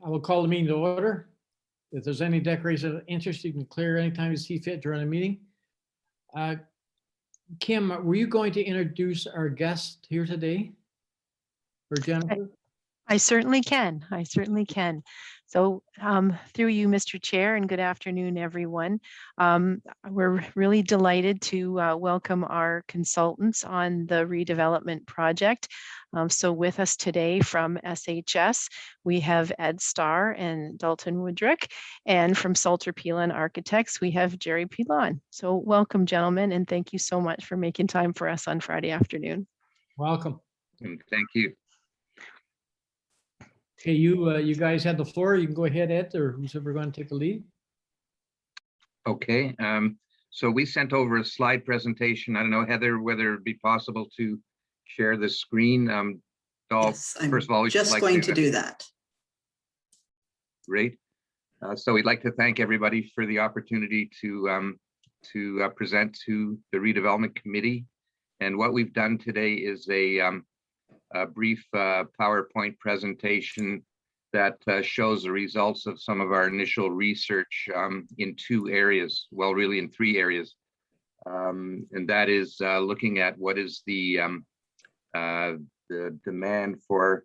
I will call the meeting to order. If there's any declaration of interest, you can clear anytime you see fit during the meeting. Kim, were you going to introduce our guest here today? Or Jennifer? I certainly can. I certainly can. So through you, Mr. Chair, and good afternoon, everyone. We're really delighted to welcome our consultants on the redevelopment project. So with us today from SHS, we have Ed Starr and Dalton Woodrick, and from Salter Pilon Architects, we have Jerry Pilon. So welcome, gentlemen, and thank you so much for making time for us on Friday afternoon. Welcome. Thank you. Okay, you guys have the floor. You can go ahead, Ed, or who's ever going to take the lead. Okay, so we sent over a slide presentation. I don't know, Heather, whether it'd be possible to share the screen. Yes, I'm first of all, just going to do that. Great. So we'd like to thank everybody for the opportunity to present to the redevelopment committee. And what we've done today is a brief PowerPoint presentation that shows the results of some of our initial research in two areas, well, really in three areas. And that is looking at what is the demand for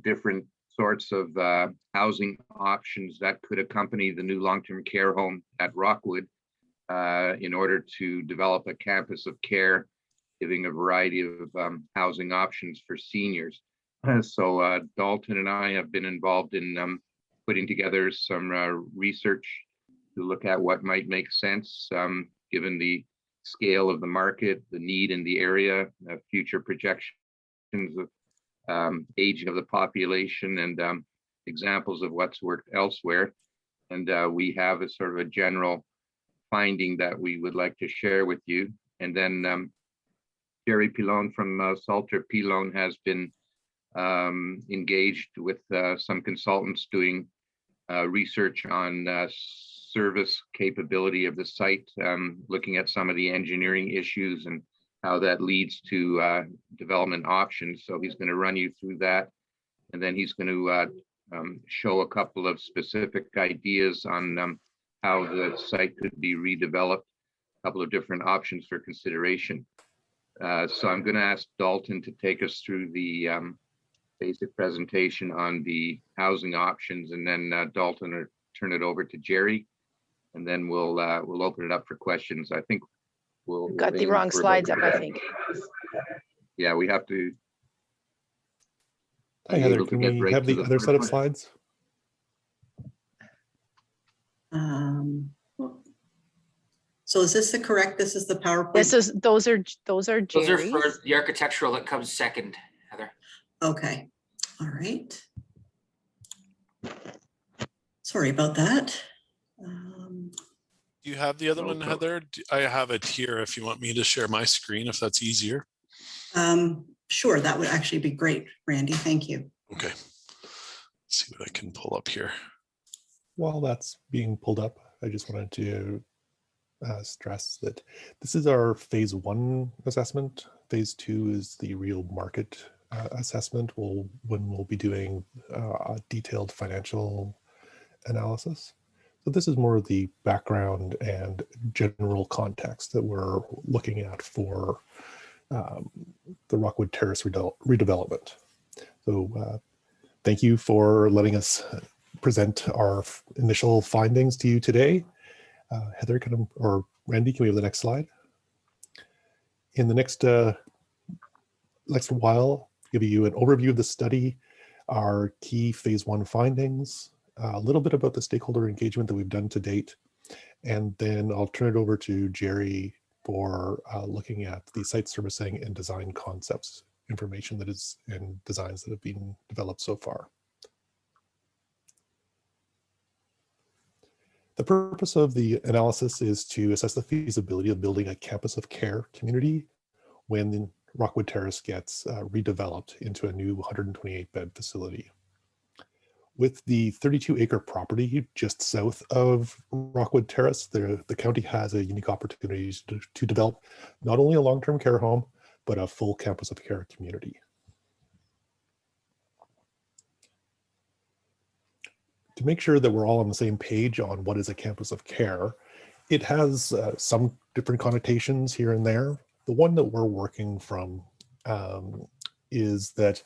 different sorts of housing options that could accompany the new long-term care home at Rockwood in order to develop a campus of care, giving a variety of housing options for seniors. So Dalton and I have been involved in putting together some research to look at what might make sense given the scale of the market, the need in the area, future projections of aging of the population, and examples of what's worked elsewhere. And we have a sort of a general finding that we would like to share with you. And then Jerry Pilon from Salter Pilon has been engaged with some consultants doing research on service capability of the site, looking at some of the engineering issues and how that leads to development options. So he's going to run you through that. And then he's going to show a couple of specific ideas on how the site could be redeveloped, a couple of different options for consideration. So I'm going to ask Dalton to take us through the basic presentation on the housing options, and then Dalton will turn it over to Jerry, and then we'll open it up for questions. I think we'll got the wrong slides up, I think. Yeah, we have to. Hi, Heather, can we have the other set of slides? So is this the correct? This is the PowerPoint. Those are Jerry's. Those are for the architectural that comes second, Heather. Okay. All right. Sorry about that. Do you have the other one, Heather? I have it here if you want me to share my screen, if that's easier. Sure, that would actually be great, Randy. Thank you. Okay. Let's see what I can pull up here. While that's being pulled up, I just wanted to stress that this is our phase 1 assessment. Phase 2 is the real market assessment. When we'll be doing a detailed financial analysis. So this is more of the background and general context that we're looking at for the Rockwood Terrace redevelopment. So thank you for letting us present our initial findings to you today. Heather, or Randy, can we have the next slide? In the next while, give you an overview of the study, our key phase 1 findings, a little bit about the stakeholder engagement that we've done to date, and then I'll turn it over to Jerry for looking at the site servicing and design concepts information that is and designs that have been developed so far. The purpose of the analysis is to assess the feasibility of building a campus of care community when Rockwood Terrace gets redeveloped into a new 128-bed facility. With the 32-acre property just south of Rockwood Terrace, the county has a unique opportunity to develop not only a long-term care home, but a full campus of care community. to make sure that we're all on the same page on what is a campus of care, it has some different connotations here and there. The one that we're working from is that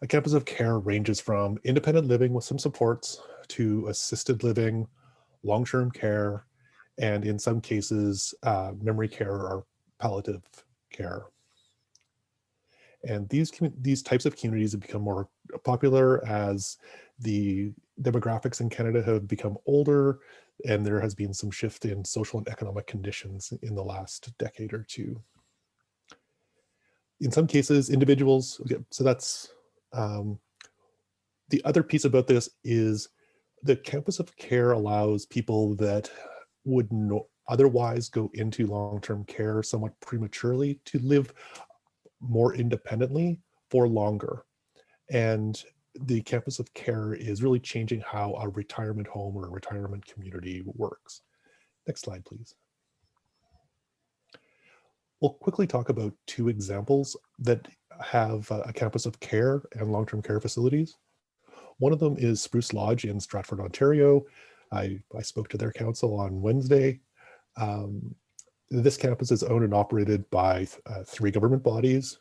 a campus of care ranges from independent living with some supports to assisted living, long-term care, and in some cases, memory care or palliative care. And these types of communities have become more popular as the demographics in Canada have become older, and there has been some shift in social and economic conditions in the last decade or two. In some cases, individuals, so that's the other piece about this is the campus of care allows people that would otherwise go into long-term care somewhat prematurely to live more independently for longer. And the campus of care is really changing how a retirement home or a retirement community works. Next slide, please. We'll quickly talk about two examples that have a campus of care and long-term care facilities. One of them is Spruce Lodge in Stratford, Ontario. I spoke to their council on Wednesday. This campus is owned and operated by 3 government bodies.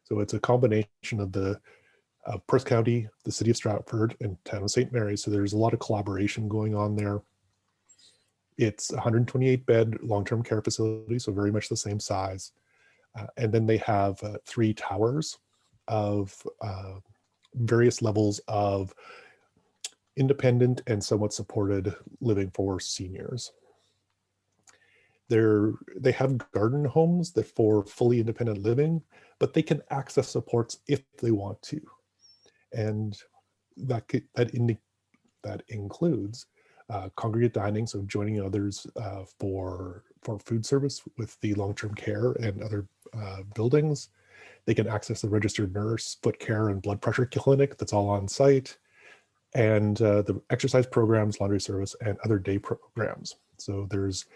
So it's a combination of the Perth County, the City of Stratford, and Town of St. Mary's. So there's a lot of collaboration going on there. It's a 128-bed long-term care facility, so very much the same size. And then they have 3 towers of various levels of independent and somewhat supported living for seniors. They have garden homes that for fully independent living, but they can access supports if they want to. And that includes congregate dining, so joining others for food service with the long-term care and other buildings. They can access the registered nurse, foot care, and blood pressure clinic that's all on site, and the exercise programs, laundry service, and other day programs. So there's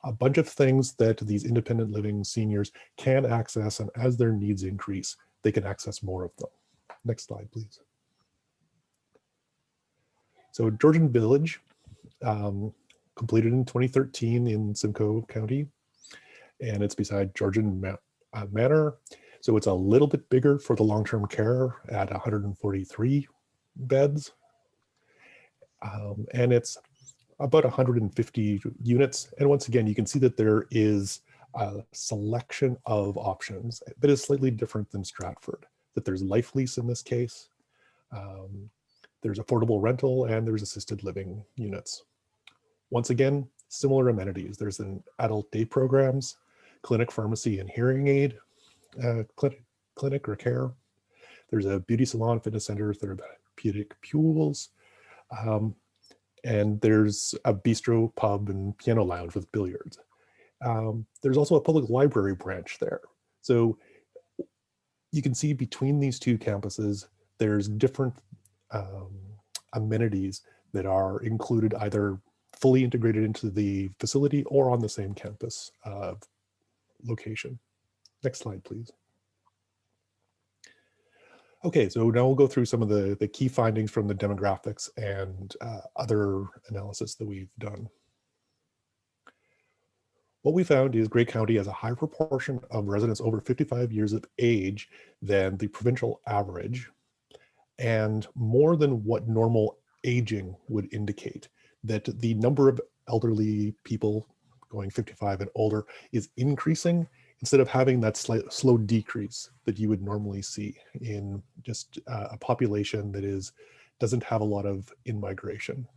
a bunch of things that these independent living seniors can access, and as their needs increase, they can access more of them. Next slide, please. So Georgian Village, completed in 2013 in Simcoe County, and it's beside Georgian Manor. So it's a little bit bigger for the long-term care at 143 beds. And it's about 150 units. And once again, you can see that there is a selection of options that is slightly different than Stratford, that there's life lease in this case. There's affordable rental and there's assisted living units. Once again, similar amenities. There's an adult day programs, clinic, pharmacy, and hearing aid clinic or care. There's a beauty salon, fitness center, therapeutic pools, and there's a bistro, pub, and piano lounge with billiards. There's also a public library branch there. So you can see between these two campuses, there's different amenities that are included either fully integrated into the facility or on the same campus location. Next slide, please. Okay, so now we'll go through some of the key findings from the demographics and other analysis that we've done. What we found is Grey County has a higher proportion of residents over 55 years of age than the provincial average, and more than what normal aging would indicate, that the number of elderly people going 55 and older is increasing instead of having that slow decrease that you would normally see in just a population that doesn't have a lot of in-migration.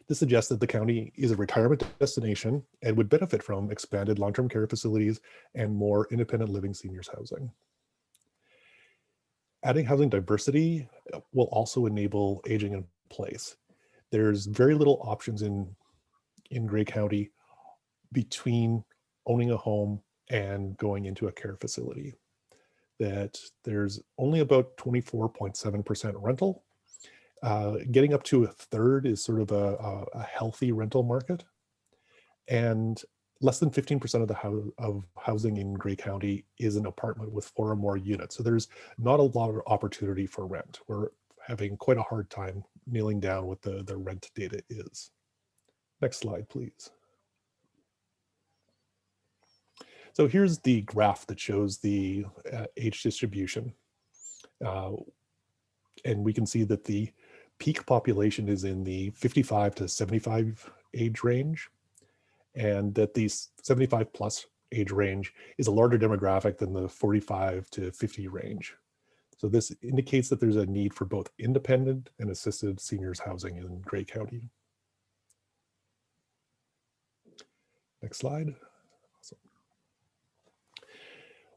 This suggests that the county is a retirement destination and would benefit from expanded long-term care facilities and more independent living seniors housing. Adding housing diversity will also enable aging in place. There's very little options in Grey County between owning a home and going into a care facility. That there's only about 24.7% rental. Getting up to a third is sort of a healthy rental market. And less than 15% of housing in Grey County is an apartment with 4 or more units. So there's not a lot of opportunity for rent, where having quite a hard time nailing down what the rent data is. Next slide, please. So here's the graph that shows the age distribution. And we can see that the peak population is in the 55 to 75 age range, and that the 75 plus age range is a larger demographic than the 45 to 50 range. So this indicates that there's a need for both independent and assisted seniors housing in Grey County. Next slide. Awesome.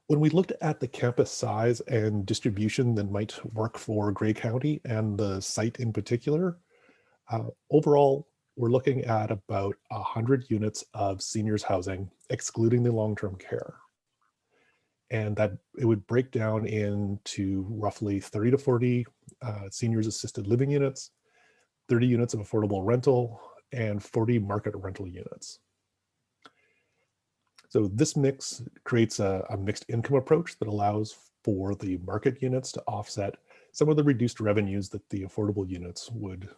When we looked at the campus size and distribution that might work for Grey County and the site in particular, overall, we're looking at about 100 units of seniors housing, excluding the long-term care. And that it would break down into roughly 30 to 40 seniors assisted living units, 30 units of affordable rental, and 40 market rental units. So this mix creates a mixed income approach that allows for the market units to offset some of the reduced revenues that the affordable units would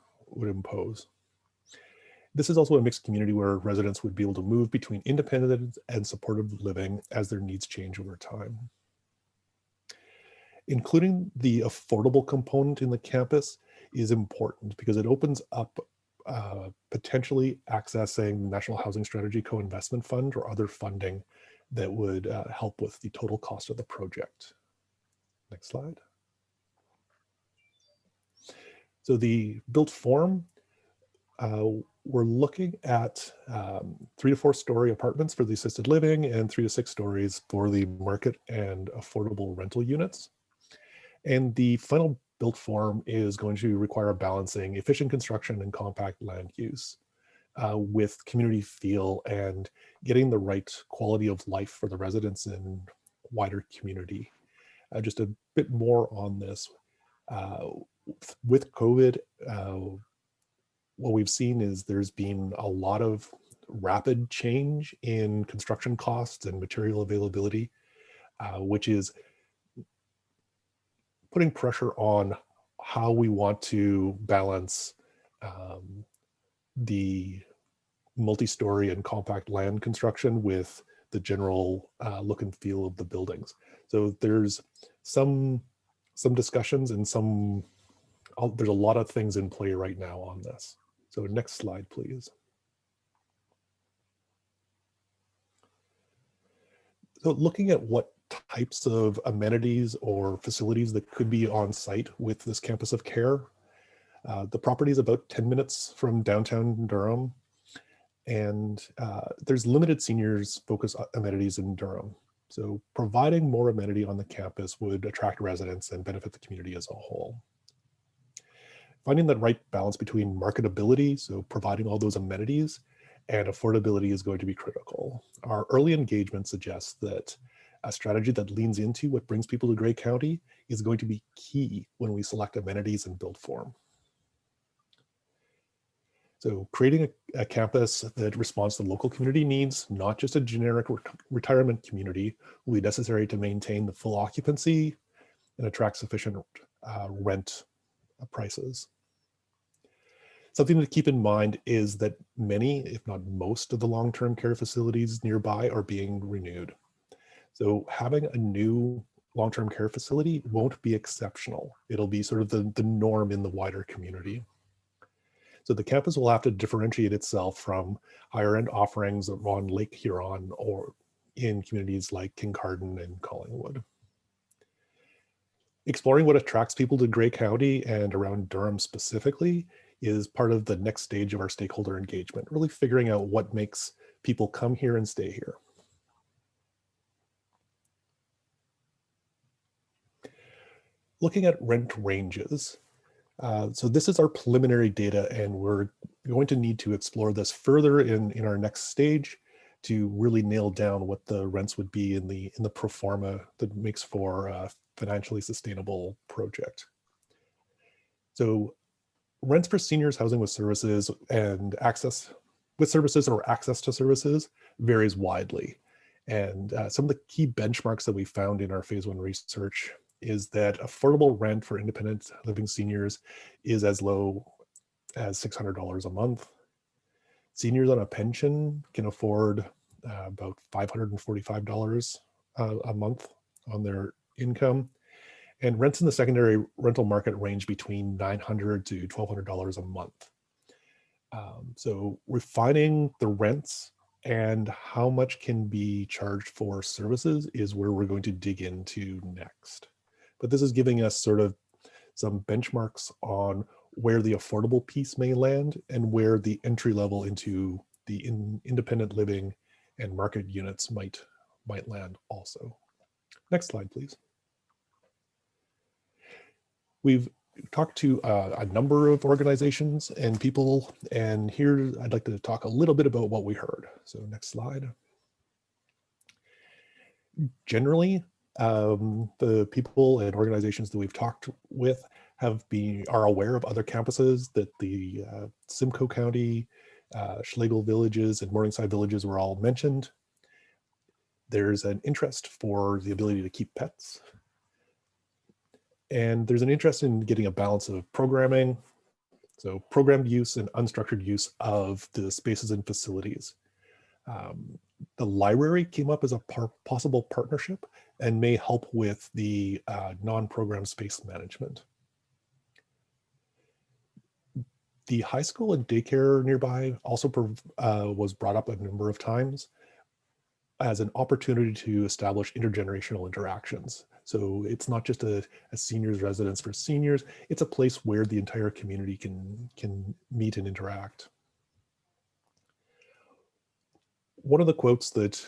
impose. This is also a mixed community where residents would be able to move between independent and supportive living as their needs change over time. Including the affordable component in the campus is important because it opens up potentially accessing the National Housing Strategy Co-Investment Fund or other funding that would help with the total cost of the project. Next slide. So the built form, we're looking at 3 to 4 story apartments for the assisted living and 3 to 6 stories for the market and affordable rental units. And the final built form is going to require balancing efficient construction and compact land use with community feel and getting the right quality of life for the residents and wider community. Just a bit more on this. With COVID, what we've seen is there's been a lot of rapid change in construction costs and material availability, which is putting pressure on how we want to balance the multi-story and compact land construction with the general look and feel of the buildings. So there's some discussions and there's a lot of things in play right now on this. So next slide, please. So looking at what types of amenities or facilities that could be on site with this campus of care. The property is about 10 minutes from downtown Durham, and there's limited seniors focused amenities in Durham. So providing more amenity on the campus would attract residents and benefit the community as a whole. Finding that right balance between marketability, so providing all those amenities, and affordability is going to be critical. Our early engagement suggests that a strategy that leans into what brings people to Grey County is going to be key when we select amenities and build form. So creating a campus that responds to local community needs, not just a generic retirement community, will be necessary to maintain the full occupancy and attract sufficient rent prices. Something to keep in mind is that many, if not most, of the long-term care facilities nearby are being renewed. So having a new long-term care facility won't be exceptional. It'll be sort of the norm in the wider community. So the campus will have to differentiate itself from higher end offerings on Lake Huron or in communities like Kincardine and Collingwood. Exploring what attracts people to Grey County and around Durham specifically is part of the next stage of our stakeholder engagement, really figuring out what makes people come here and stay here. Looking at rent ranges. So this is our preliminary data, and we're going to need to explore this further in our next stage to really nail down what the rents would be in the pro forma that makes for a financially sustainable project. So rents for seniors housing with services and access with services or access to services varies widely. And some of the key benchmarks that we found in our phase 1 research is that affordable rent for independent living seniors is as low as $600 a month. Seniors on a pension can afford about $545 a month on their income. And rents in the secondary rental market range between $900 to $1,200 a month. So refining the rents and how much can be charged for services is where we're going to dig into next. But this is giving us sort of some benchmarks on where the affordable piece may land and where the entry level into the independent living and market units might land also. Next slide, please. We've talked to a number of organizations and people, and here I'd like to talk a little bit about what we heard. So next slide. Generally, the people and organizations that we've talked with are aware of other campuses, that the Simcoe County, Schlegel Villages and Morningside Villages were all mentioned. There's an interest for the ability to keep pets. And there's an interest in getting a balance of programming, so programmed use and unstructured use of the spaces and facilities. The library came up as a possible partnership and may help with the non-program space management. The high school and daycare nearby also was brought up a number of times as an opportunity to establish intergenerational interactions. So it's not just a seniors residence for seniors, it's a place where the entire community can meet and interact. One of the quotes that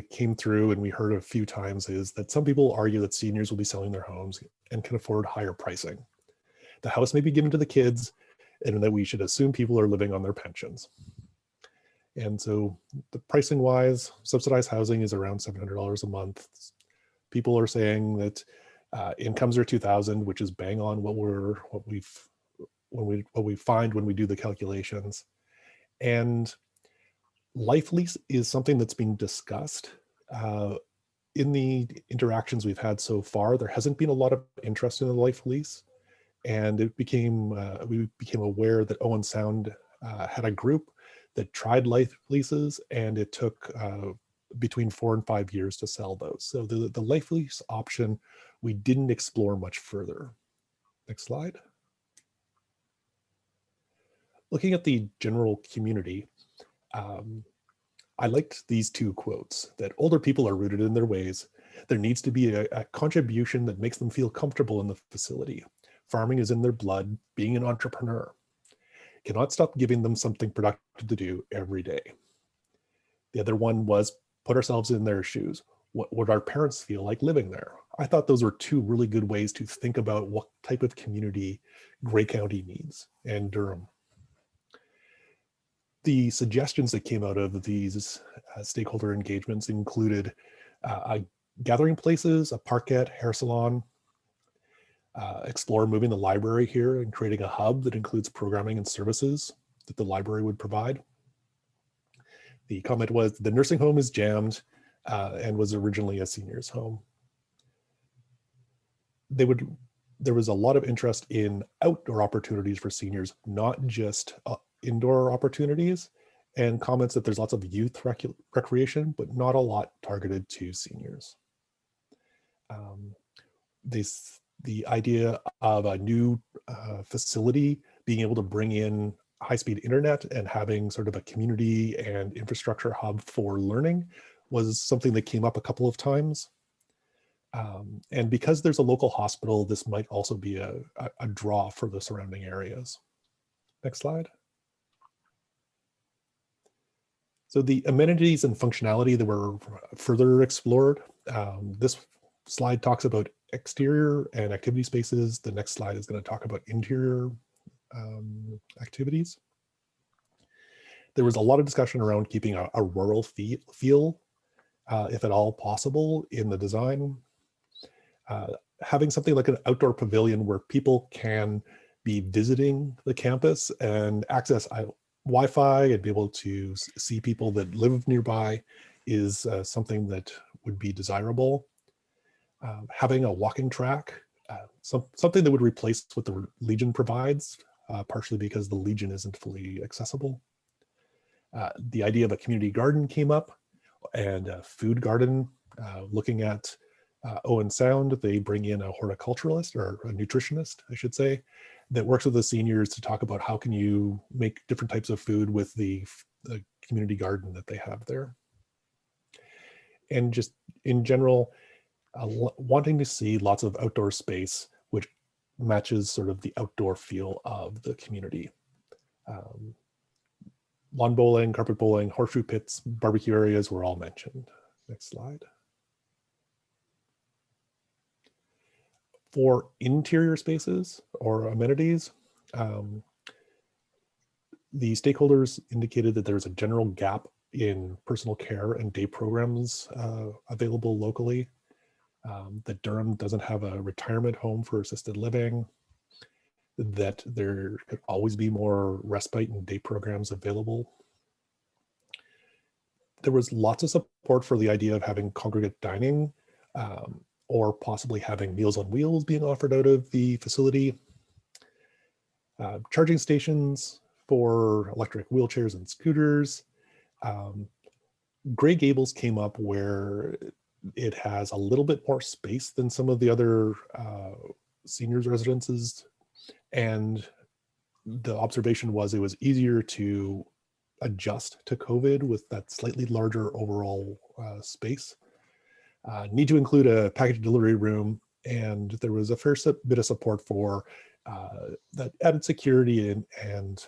came through and we heard a few times is that some people argue that seniors will be selling their homes and can afford higher pricing. The house may be given to the kids and that we should assume people are living on their pensions. And so the pricing wise, subsidized housing is around $700 a month. People are saying that incomes are $2,000, which is bang on what we find when we do the calculations. And life lease is something that's being discussed. In the interactions we've had so far, there hasn't been a lot of interest in the life lease. And we became aware that Owen Sound had a group that tried life leases, and it took between 4 and 5 years to sell those. So the life lease option, we didn't explore much further. Next slide. Looking at the general community, I liked these two quotes, that older people are rooted in their ways. There needs to be a contribution that makes them feel comfortable in the facility. Farming is in their blood, being an entrepreneur. Cannot stop giving them something productive to do every day. The other one was put ourselves in their shoes. What would our parents feel like living there? I thought those were two really good ways to think about what type of community Grey County needs and Durham. The suggestions that came out of these stakeholder engagements included gathering places, a parkette, hair salon, explore moving the library here and creating a hub that includes programming and services that the library would provide. The comment was the nursing home is jammed and was originally a seniors home. There was a lot of interest in outdoor opportunities for seniors, not just indoor opportunities, and comments that there's lots of youth recreation, but not a lot targeted to seniors. The idea of a new facility being able to bring in high-speed internet and having sort of a community and infrastructure hub for learning was something that came up a couple of times. And because there's a local hospital, this might also be a draw for the surrounding areas. Next slide. So the amenities and functionality that were further explored. This slide talks about exterior and activity spaces. The next slide is going to talk about interior activities. There was a lot of discussion around keeping a rural feel, if at all possible, in the design. Having something like an outdoor pavilion where people can be visiting the campus and access Wi-Fi and be able to see people that live nearby is something that would be desirable. Having a walking track, something that would replace what the Legion provides, partially because the Legion isn't fully accessible. The idea of a community garden came up, and a food garden. Looking at Owen Sound, they bring in a horticulturalist, or a nutritionist, I should say, that works with the seniors to talk about how can you make different types of food with the community garden that they have there. And just in general, wanting to see lots of outdoor space, which matches sort of the outdoor feel of the community. Lawn bowling, carpet bowling, horseshoe pits, barbecue areas were all mentioned. Next slide. For interior spaces or amenities, the stakeholders indicated that there's a general gap in personal care and day programs available locally. That Durham doesn't have a retirement home for assisted living, that there could always be more respite and day programs available. There was lots of support for the idea of having congregate dining, or possibly having Meals on Wheels being offered out of the facility. Charging stations for electric wheelchairs and scooters. Gray Gables came up where it has a little bit more space than some of the other seniors residences. And the observation was it was easier to adjust to COVID with that slightly larger overall space. Need to include a package delivery room, and there was a fair bit of support for that added security and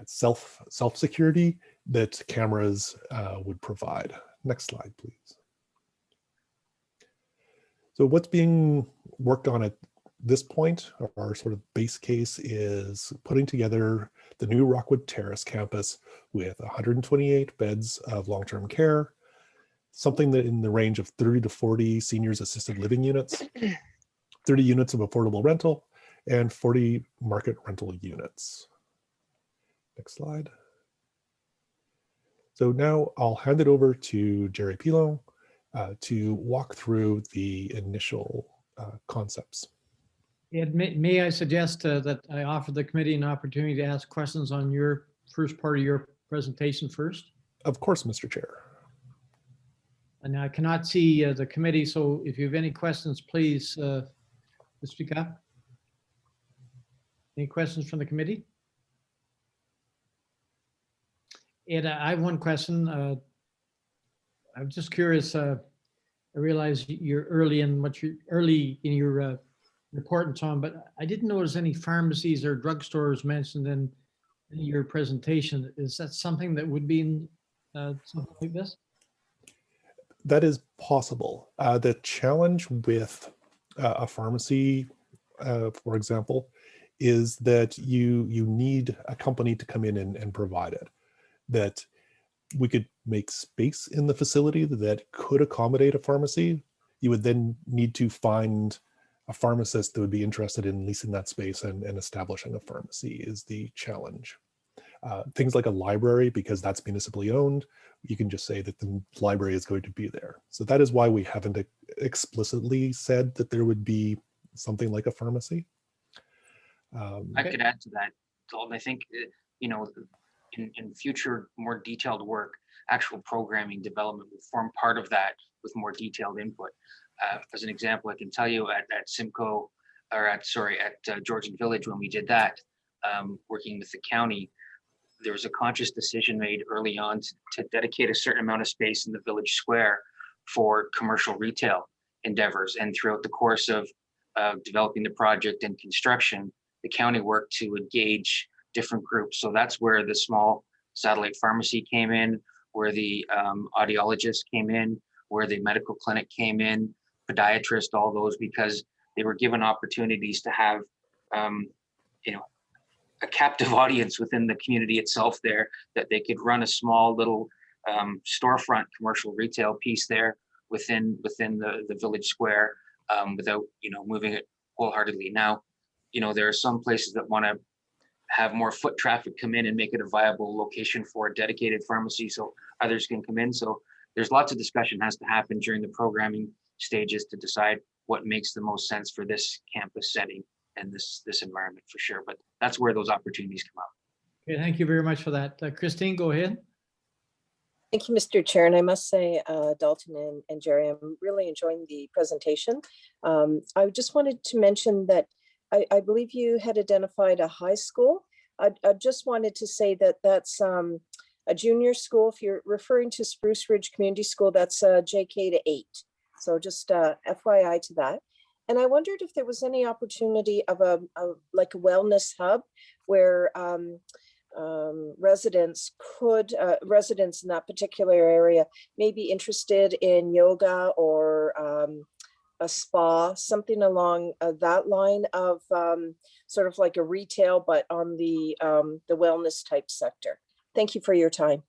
self-security that cameras would provide. Next slide, please. So what's being worked on at this point, our sort of base case, is putting together the new Rockwood Terrace campus with 128 beds of long-term care, something that in the range of 30 to 40 seniors assisted living units, 30 units of affordable rental, and 40 market rental units. Next slide. So now I'll hand it over to Jerry Pilon to walk through the initial concepts. Ed, may I suggest that I offer the committee an opportunity to ask questions on your first part of your presentation first? Of course, Mr. Chair. And I cannot see the committee, so if you have any questions, please speak up. Any questions from the committee? Ed, I have one question. I'm just curious. I realize you're early in your report and so on, but I didn't notice any pharmacies or drugstores mentioned in your presentation. Is that something that would be in something like this? That is possible. The challenge with a pharmacy, for example, is that you need a company to come in and provide it. That we could make space in the facility that could accommodate a pharmacy. You would then need to find a pharmacist that would be interested in leasing that space and establishing a pharmacy is the challenge. Things like a library, because that's municipally owned, you can just say that the library is going to be there. So that is why we haven't explicitly said that there would be something like a pharmacy. I could add to that, Dalton. I think, in future more detailed work, actual programming development will form part of that with more detailed input. As an example, I can tell you at Simcoe, or at Georgian Village, when we did that, working with the county, there was a conscious decision made early on to dedicate a certain amount of space in the village square for commercial retail endeavors. And throughout the course of developing the project and construction, the county worked to engage different groups. So that's where the small satellite pharmacy came in, where the audiologist came in, where the medical clinic came in, podiatrist, all those, because they were given opportunities to have, a captive audience within the community itself there, that they could run a small little storefront commercial retail piece there within the village square without, moving it wholeheartedly. Now, there are some places that want to have more foot traffic come in and make it a viable location for a dedicated pharmacy so others can come in. So there's lots of discussion has to happen during the programming stages to decide what makes the most sense for this campus setting and this environment for sure. But that's where those opportunities come up. Okay, thank you very much for that. Christine, go ahead. Thank you, Mr. Chair. And I must say, Dalton and Jerry, I'm really enjoying the presentation. I just wanted to mention that I believe you had identified a high school. I just wanted to say that that's a junior school. If you're referring to Spruce Ridge Community School, that's JK to 8. So just FYI to that. And I wondered if there was any opportunity of like a wellness hub where residents in that particular area may be interested in yoga or a spa, something along that line of sort of like a retail, but on the wellness type sector. Thank you for your time.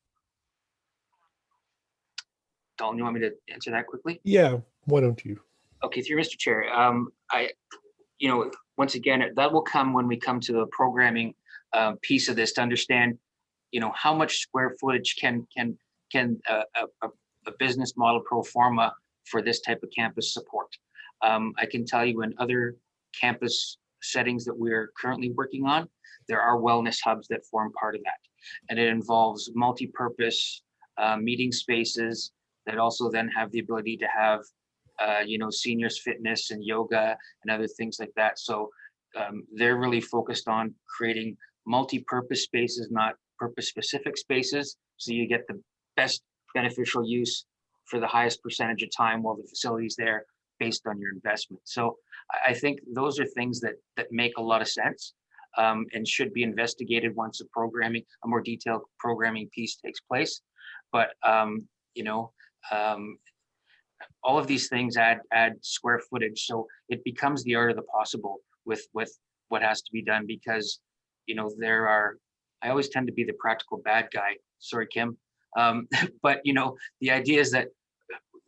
Dalton, you want me to answer that quickly? Yeah, why don't you? Okay, through Mr. Chair, once again, that will come when we come to the programming piece of this to understand, how much square footage can a business model pro forma for this type of campus support. I can tell you in other campus settings that we're currently working on, there are wellness hubs that form part of that. And it involves multi-purpose meeting spaces that also then have the ability to have seniors fitness and yoga and other things like that. So they're really focused on creating multi-purpose spaces, not purpose-specific spaces. So you get the best beneficial use for the highest percentage of time while the facility's there based on your investment. So I think those are things that make a lot of sense and should be investigated once a more detailed programming piece takes place. But all of these things add square footage, so it becomes the art of the possible with what has to be done, because I always tend to be the practical bad guy. Sorry, Kim. But the idea is that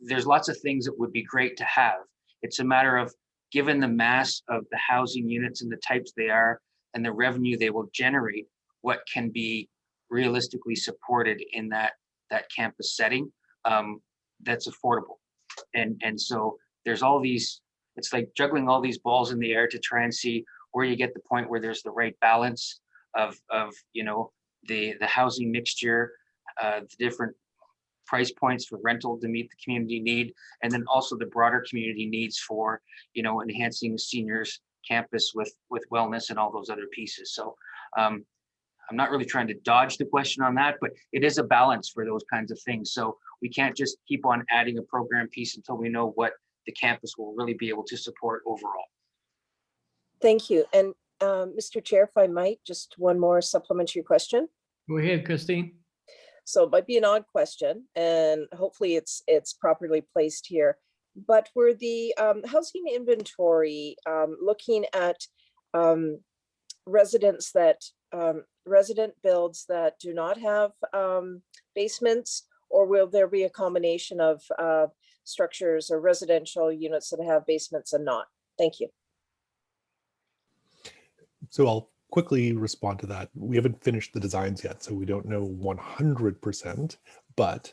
there's lots of things that would be great to have. It's a matter of, given the mass of the housing units and the types they are and the revenue they will generate, what can be realistically supported in that campus setting that's affordable. And so there's all these, it's like juggling all these balls in the air to try and see where you get the point where there's the right balance of the housing mixture, the different price points for rental to meet the community need, and then also the broader community needs for enhancing seniors campus with wellness and all those other pieces. So I'm not really trying to dodge the question on that, but it is a balance for those kinds of things. So we can't just keep on adding a program piece until we know what the campus will really be able to support overall. Thank you. And Mr. Chair, if I might, just one more supplementary question. Go ahead, Christine. So it might be an odd question, and hopefully it's properly placed here. But were the housing inventory looking at resident builds that do not have basements, or will there be a combination of structures or residential units that have basements and not? Thank you. So I'll quickly respond to that. We haven't finished the designs yet, so we don't know 100%, but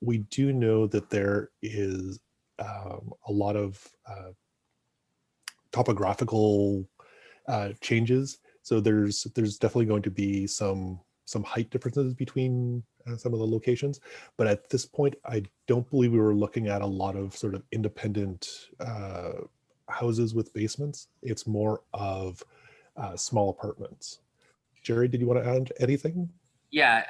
we do know that there is a lot of topographical changes. So there's definitely going to be some height differences between some of the locations, but at this point, I don't believe we were looking at a lot of sort of independent houses with basements. It's more of small apartments. Jerry, did you want to add anything? Yeah,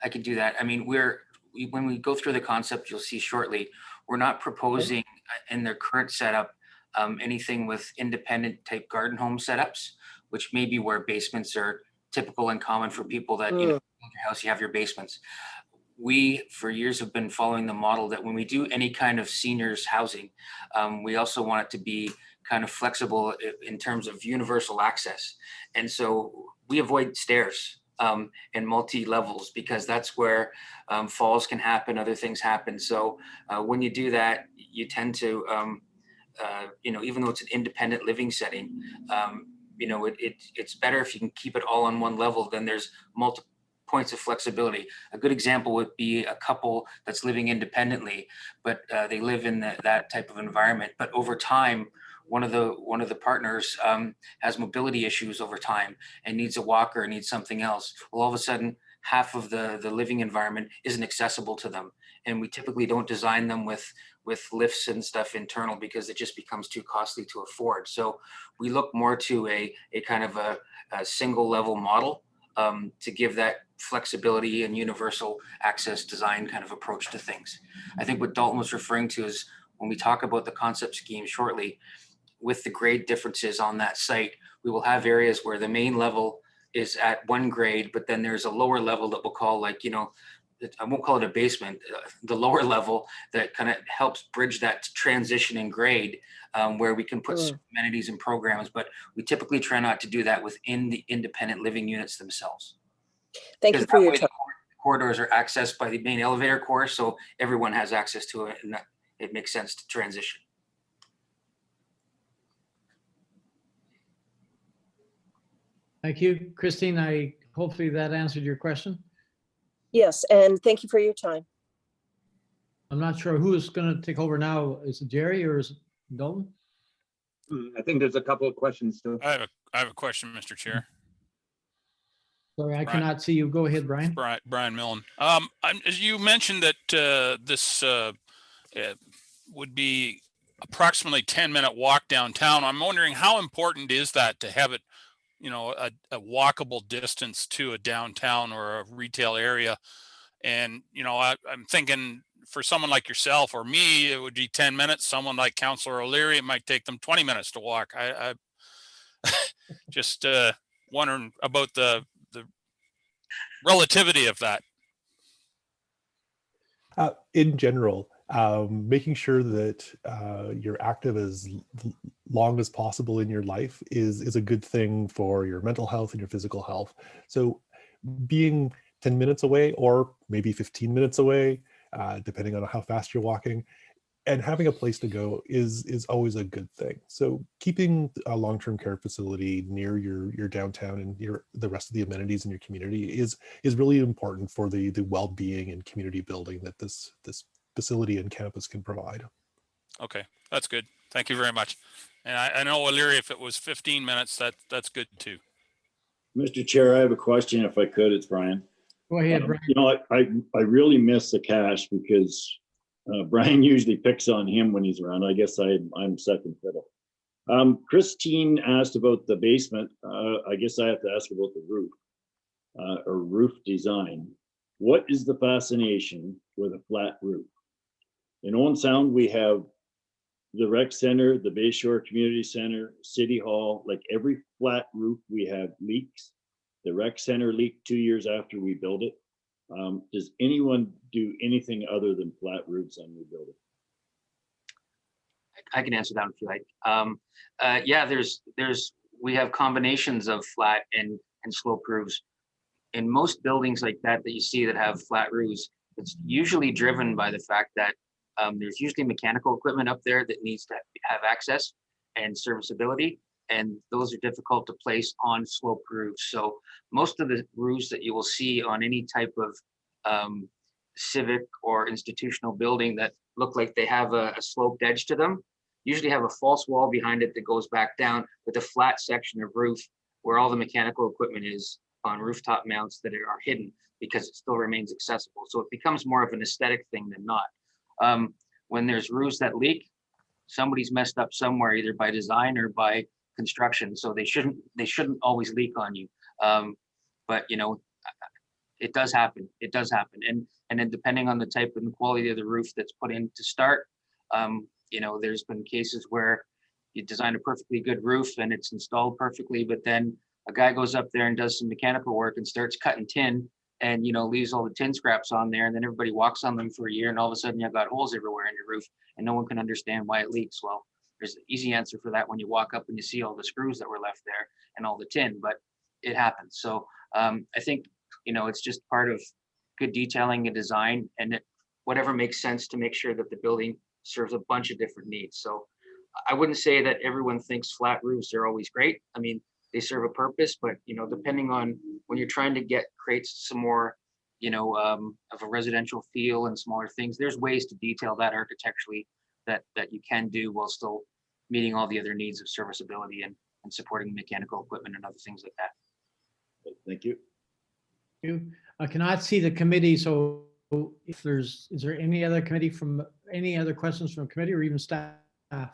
I could do that. I mean, when we go through the concept, you'll see shortly, we're not proposing in their current setup anything with independent type garden home setups, which may be where basements are typical and common for people that, in your house, you have your basements. We, for years, have been following the model that when we do any kind of seniors housing, we also want it to be kind of flexible in terms of universal access. And so we avoid stairs and multi-levels, because that's where falls can happen, other things happen. So when you do that, you tend to, even though it's an independent living setting, it's better if you can keep it all on one level. Then there's points of flexibility. A good example would be a couple that's living independently, but they live in that type of environment. But over time, one of the partners has mobility issues over time and needs a walker or needs something else. Well, all of a sudden, half of the living environment isn't accessible to them. And we typically don't design them with lifts and stuff internal because it just becomes too costly to afford. So we look more to a kind of a single level model to give that flexibility and universal access design kind of approach to things. I think what Dalton was referring to is when we talk about the concept scheme shortly, with the grade differences on that site, we will have areas where the main level is at one grade, but then there's a lower level that we'll call, like, you know, I won't call it a basement, the lower level that kind of helps bridge that transition in grade, where we can put some amenities and programs, but we typically try not to do that within the independent living units themselves. Thank you for your time. Corridors are accessed by the main elevator core, so everyone has access to it, and it makes sense to transition. Thank you, Christine. Hopefully that answered your question. Yes, and thank you for your time. I'm not sure who is going to take over now. Is it Jerry or is it Dalton? I think there's a couple of questions still. I have a question, Mr. Chair. Sorry, I cannot see you. Go ahead, Brian. Brian Millen. As you mentioned that this would be approximately 10-minute walk downtown. I'm wondering how important is that to have it, you know, a walkable distance to a downtown or a retail area. And, you know, I'm thinking for someone like yourself or me, it would be 10 minutes. Someone like Councillor O'Leary, it might take them 20 minutes to walk. I just wondering about the relativity of that. In general, making sure that you're active as long as possible in your life is a good thing for your mental health and your physical health. So being 10 minutes away or maybe 15 minutes away, depending on how fast you're walking, and having a place to go is always a good thing. So keeping a long-term care facility near your downtown and the rest of the amenities in your community is really important for the well-being and community building that this facility and campus can provide. Okay, that's good. Thank you very much. And I know, O'Leary, if it was 15 minutes, that's good too. Mr. Chair, I have a question if I could. It's Brian. Go ahead, Brian. You know, I really miss the cash because Brian usually picks on him when he's around. I guess I'm second fiddle. Christine asked about the basement. I guess I have to ask about the roof or roof design. What is the fascination with a flat roof? In Owen Sound, we have the rec center, the Bayshore Community Center, City Hall. Like every flat roof, we have leaks. The rec center leaked 2 years after we built it. Does anyone do anything other than flat roofs on new buildings? I can answer that if you like. Yeah, we have combinations of flat and slope roofs. In most buildings like that you see that have flat roofs, it's usually driven by the fact that there's usually mechanical equipment up there that needs to have access and serviceability, and those are difficult to place on slope roofs. So most of the roofs that you will see on any type of civic or institutional building that look like they have a sloped edge to them usually have a false wall behind it that goes back down with a flat section of roof where all the mechanical equipment is on rooftop mounts that are hidden because it still remains accessible. So it becomes more of an aesthetic thing than not. When there's roofs that leak, somebody's messed up somewhere, either by design or by construction. So they shouldn't always leak on you. But you know, it does happen. It does happen. And then depending on the type and the quality of the roof that's put in to start, you know, there's been cases where you design a perfectly good roof and it's installed perfectly, but then a guy goes up there and does some mechanical work and starts cutting tin and, you know, leaves all the tin scraps on there, and then everybody walks on them for a year, and all of a sudden you've got holes everywhere in your roof and no one can understand why it leaks. Well, there's an easy answer for that when you walk up and you see all the screws that were left there and all the tin, but it happens. So I think, you know, it's just part of good detailing and design, and whatever makes sense to make sure that the building serves a bunch of different needs. So I wouldn't say that everyone thinks flat roofs are always great. I mean, they serve a purpose, but, you know, depending on when you're trying to create some more, of a residential feel and smaller things, there's ways to detail that architecturally that you can do while still meeting all the other needs of serviceability and supporting mechanical equipment and other things like that. Thank you. I cannot see the committee, so if is there any other questions from committee or even staff? I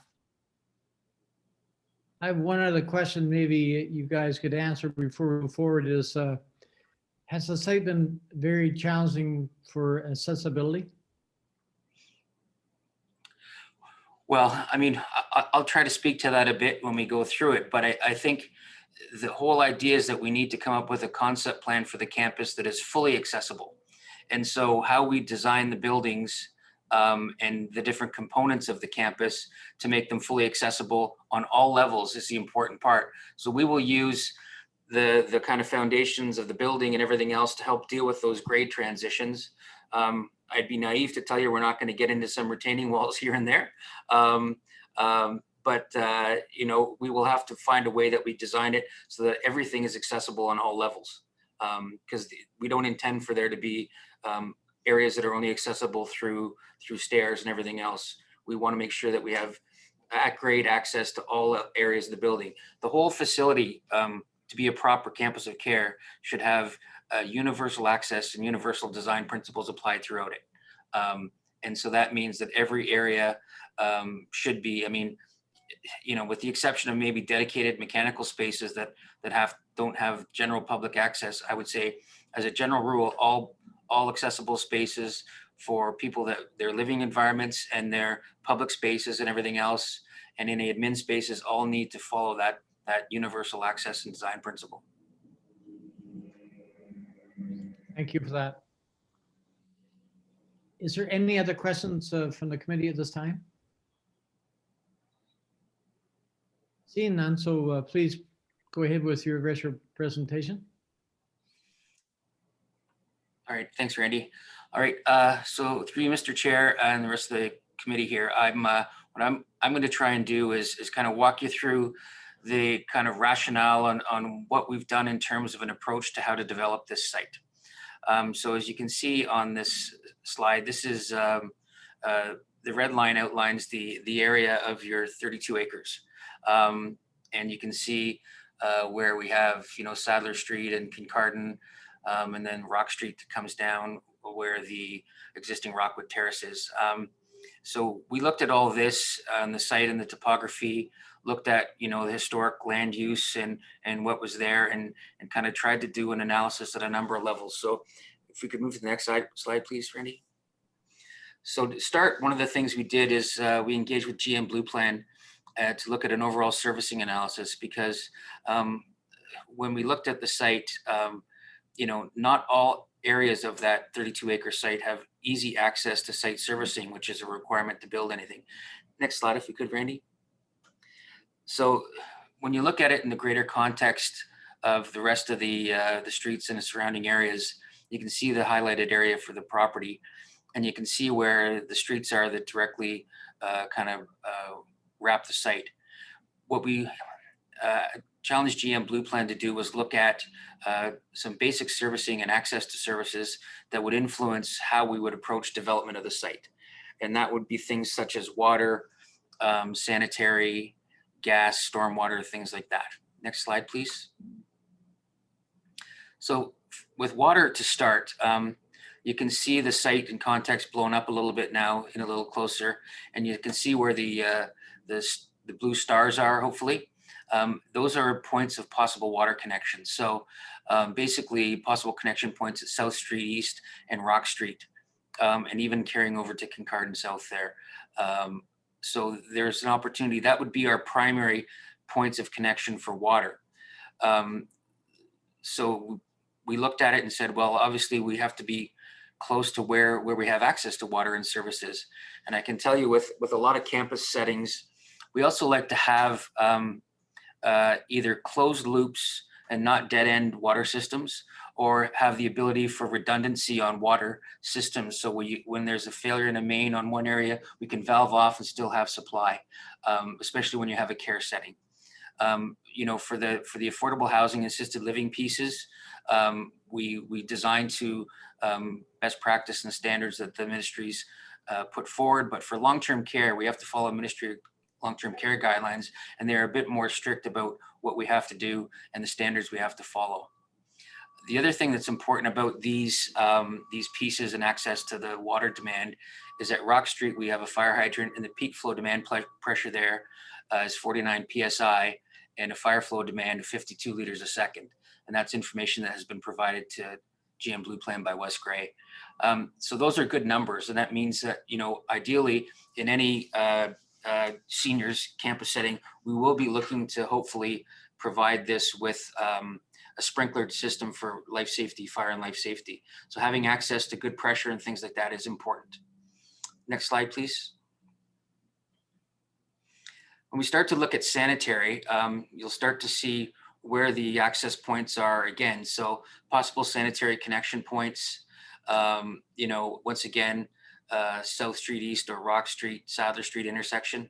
have one other question maybe you guys could answer before we move forward is, has the site been very challenging for accessibility? Well, I mean, I'll try to speak to that a bit when we go through it, but I think the whole idea is that we need to come up with a concept plan for the campus that is fully accessible. And so how we design the buildings and the different components of the campus to make them fully accessible on all levels is the important part. So we will use the kind of foundations of the building and everything else to help deal with those grade transitions. I'd be naive to tell you we're not going to get into some retaining walls here and there. But we will have to find a way that we design it so that everything is accessible on all levels. Because we don't intend for there to be areas that are only accessible through stairs and everything else. We want to make sure that we have at-grade access to all areas of the building. The whole facility, to be a proper campus of care, should have universal access and universal design principles applied throughout it. And so that means that every area should be, I mean, with the exception of maybe dedicated mechanical spaces that don't have general public access, I would say as a general rule, all accessible spaces for people that their living environments and their public spaces and everything else, and any admin spaces all need to follow that universal access and design principle. Thank you for that. Is there any other questions from the committee at this time? Seeing none, so please go ahead with your rest of your presentation. All right, thanks, Randy. All right, so through you, Mr. Chair, and the rest of the committee here, what I'm going to try and do is kind of walk you through the kind of rationale on what we've done in terms of an approach to how to develop this site. So as you can see on this slide, this is the red line outlines the area of your 32 acres. And you can see where we have, Sadler Street and Kincardine, and then Rock Street that comes down where the existing Rockwood Terrace is. So we looked at all this on the site and the topography, looked at, the historic land use and what was there, and kind of tried to do an analysis at a number of levels. So if we could move to the next slide, please, Randy. So to start, one of the things we did is we engaged with GM Blue Plan to look at an overall servicing analysis, because when we looked at the site, not all areas of that 32-acre site have easy access to site servicing, which is a requirement to build anything. Next slide, if we could, Randy. So when you look at it in the greater context of the rest of the streets and the surrounding areas, you can see the highlighted area for the property, and you can see where the streets are that directly wrap the site. What we challenged GM Blue Plan to do was look at some basic servicing and access to services that would influence how we would approach development of the site. And that would be things such as water, sanitary, gas, stormwater, things like that. Next slide, please. So with water to start, you can see the site in context blown up a little bit now and a little closer, and you can see where the blue stars are, hopefully. Those are points of possible water connection. So basically possible connection points at South Street East and Rock Street, and even carrying over to Kincardine South there. So there's an opportunity. That would be our primary points of connection for water. So we looked at it and said, well, obviously we have to be close to where we have access to water and services. And I can tell you with a lot of campus settings, we also like to have either closed loops and not dead end water systems, or have the ability for redundancy on water systems. So when there's a failure in a main on one area, we can valve off and still have supply, especially when you have a care setting. You know, for the affordable housing assisted living pieces, we designed to best practice and standards that the ministries put forward. But for long-term care, we have to follow ministry long-term care guidelines, and they're a bit more strict about what we have to do and the standards we have to follow. The other thing that's important about these pieces and access to the water demand is at Rock Street, we have a fire hydrant, and the peak flow demand pressure there is 49 PSI, and a fire flow demand of 52 liters a second. And that's information that has been provided to GM Blue Plan by Wes Gray. So those are good numbers. And that means that, you know, ideally in any seniors campus setting, we will be looking to hopefully provide this with a sprinklered system for life safety, fire and life safety. So having access to good pressure and things like that is important. Next slide, please. When we start to look at sanitary, you'll start to see where the access points are again. So possible sanitary connection points, you know, once again, South Street East or Rock Street, Sadler Street intersection.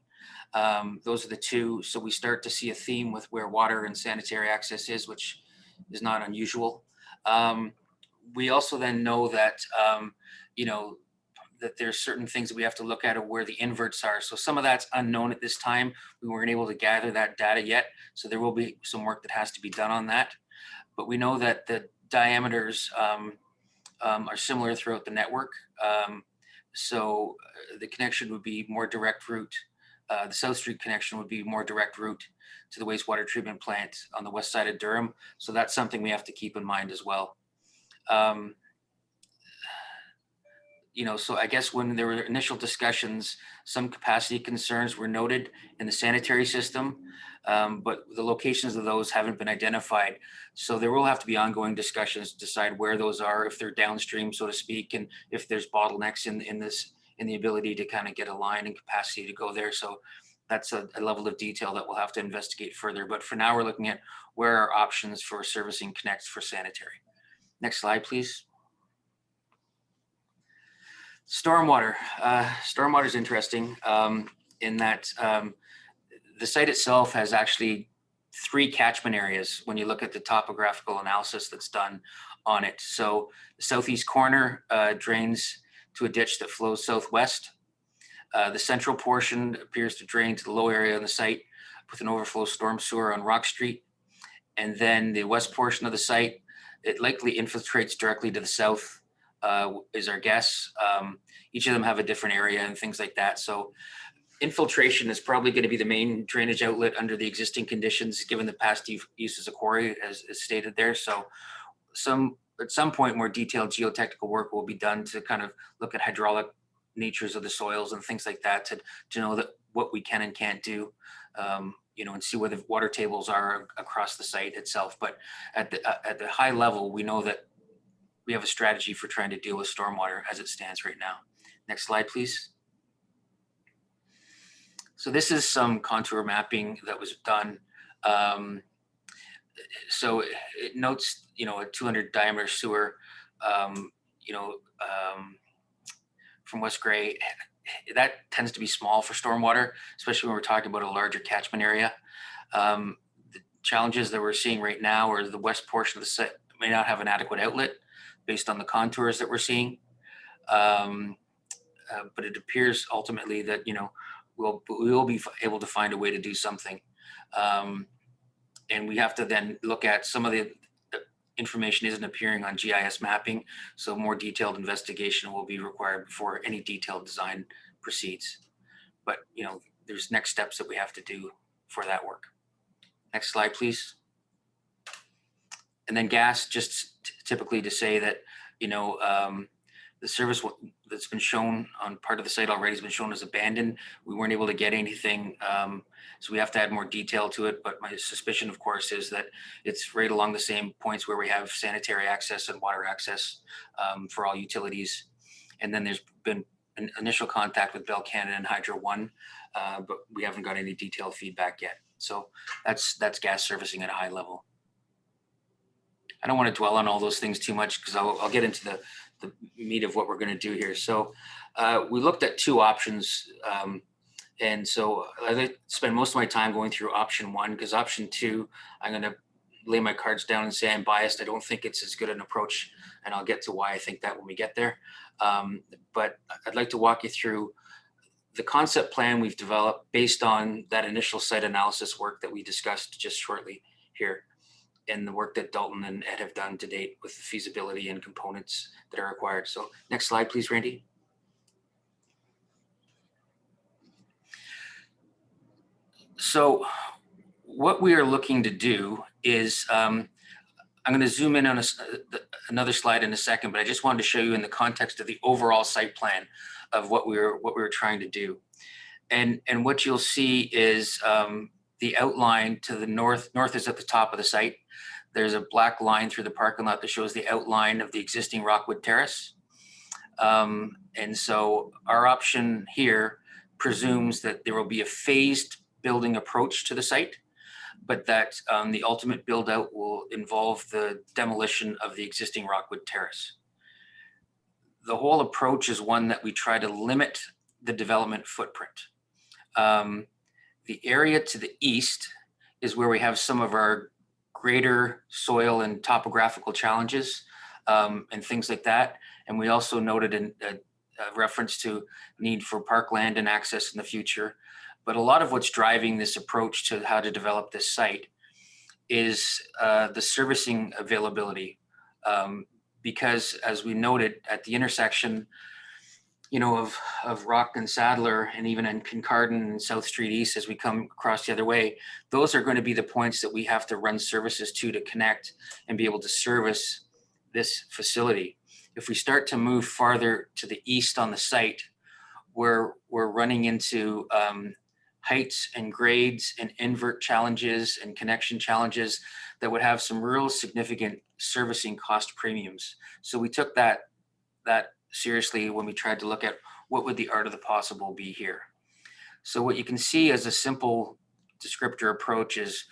Those are the two. So we start to see a theme with where water and sanitary access is, which is not unusual. We also then know that, you know, that there's certain things that we have to look at where the inverts are. So some of that's unknown at this time. We weren't able to gather that data yet. So there will be some work that has to be done on that. But we know that the diameters are similar throughout the network. So the connection would be more direct route. The South Street connection would be more direct route to the wastewater treatment plant on the west side of Durham. So that's something we have to keep in mind as well. You know, so I guess when there were initial discussions, some capacity concerns were noted in the sanitary system, but the locations of those haven't been identified. So there will have to be ongoing discussions to decide where those are, if they're downstream, so to speak, and if there's bottlenecks in the ability to kind of get a line and capacity to go there. So that's a level of detail that we'll have to investigate further. But for now, we're looking at where are options for servicing connects for sanitary. Next slide, please. Stormwater. Stormwater is interesting in that the site itself has actually 3 catchment areas when you look at the topographical analysis that's done on it. So the southeast corner drains to a ditch that flows southwest. The central portion appears to drain to the low area on the site with an overflow storm sewer on Rock Street. And then the west portion of the site, it likely infiltrates directly to the south, is our guess. Each of them have a different area and things like that. So infiltration is probably going to be the main drainage outlet under the existing conditions, given the past use as a quarry, as stated there. So at some point, more detailed geotechnical work will be done to kind of look at hydraulic natures of the soils and things like that to know that what we can and can't do, you know, and see where the water tables are across the site itself. But at the high level, we know that we have a strategy for trying to deal with stormwater as it stands right now. Next slide, please. So this is some contour mapping that was done. So it notes, you know, a 200 diameter sewer, you know, from West Gray. That tends to be small for stormwater, especially when we're talking about a larger catchment area. The challenges that we're seeing right now are the west portion of the site may not have an adequate outlet based on the contours that we're seeing. But it appears ultimately that, you know, we will be able to find a way to do something. And we have to then look at some of the information isn't appearing on GIS mapping. So more detailed investigation will be required before any detailed design proceeds. But, you know, there's next steps that we have to do for that work. Next slide, please. And then gas, just typically to say that, you know, the service that's been shown on part of the site already has been shown as abandoned. We weren't able to get anything, so we have to add more detail to it. But my suspicion, of course, is that it's right along the same points where we have sanitary access and water access for all utilities. And then there's been an initial contact with Bell Canada and Hydro One, but we haven't got any detailed feedback yet. So that's gas servicing at a high level. I don't want to dwell on all those things too much because I'll get into the meat of what we're going to do here. So we looked at 2 options And so I like to spend most of my time going through option 1, because option 2, I'm going to lay my cards down and say I'm biased. I don't think it's as good an approach, and I'll get to why I think that when we get there. But I'd like to walk you through the concept plan we've developed based on that initial site analysis work that we discussed just shortly here, and the work that Dalton and Ed have done to date with the feasibility and components that are required. So next slide, please, Randy. So what we are looking to do is, I'm going to zoom in on another slide in a second, but I just wanted to show you in the context of the overall site plan of what we were trying to do. And what you'll see is the outline to the north. North is at the top of the site. There's a black line through the parking lot that shows the outline of the existing Rockwood Terrace. And so our option here presumes that there will be a phased building approach to the site, but that the ultimate build out will involve the demolition of the existing Rockwood Terrace. The whole approach is one that we try to limit the development footprint. The area to the east is where we have some of our greater soil and topographical challenges and things like that. And we also noted a reference to need for parkland and access in the future. But a lot of what's driving this approach to how to develop this site is the servicing availability. Because as we noted at the intersection, of Rock and Sadler, and even in Kincardine and South Street East, as we come across the other way, those are going to be the points that we have to run services to connect and be able to service this facility. If we start to move farther to the east on the site, we're running into heights and grades and invert challenges and connection challenges that would have some real significant servicing cost premiums. So we took that seriously when we tried to look at what would the art of the possible be here. So what you can see as a simple descriptor approach is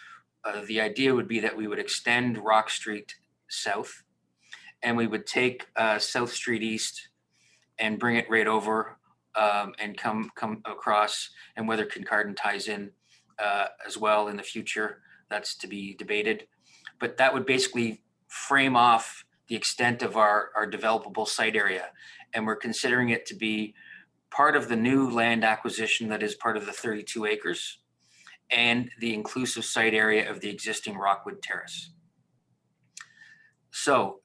the idea would be that we would extend Rock Street south, and we would take South Street East and bring it right over and come across, and whether Kincardine ties in as well in the future, that's to be debated. But that would basically frame off the extent of our developable site area. And we're considering it to be part of the new land acquisition that is part of the 32 acres and the inclusive site area of the existing Rockwood Terrace. So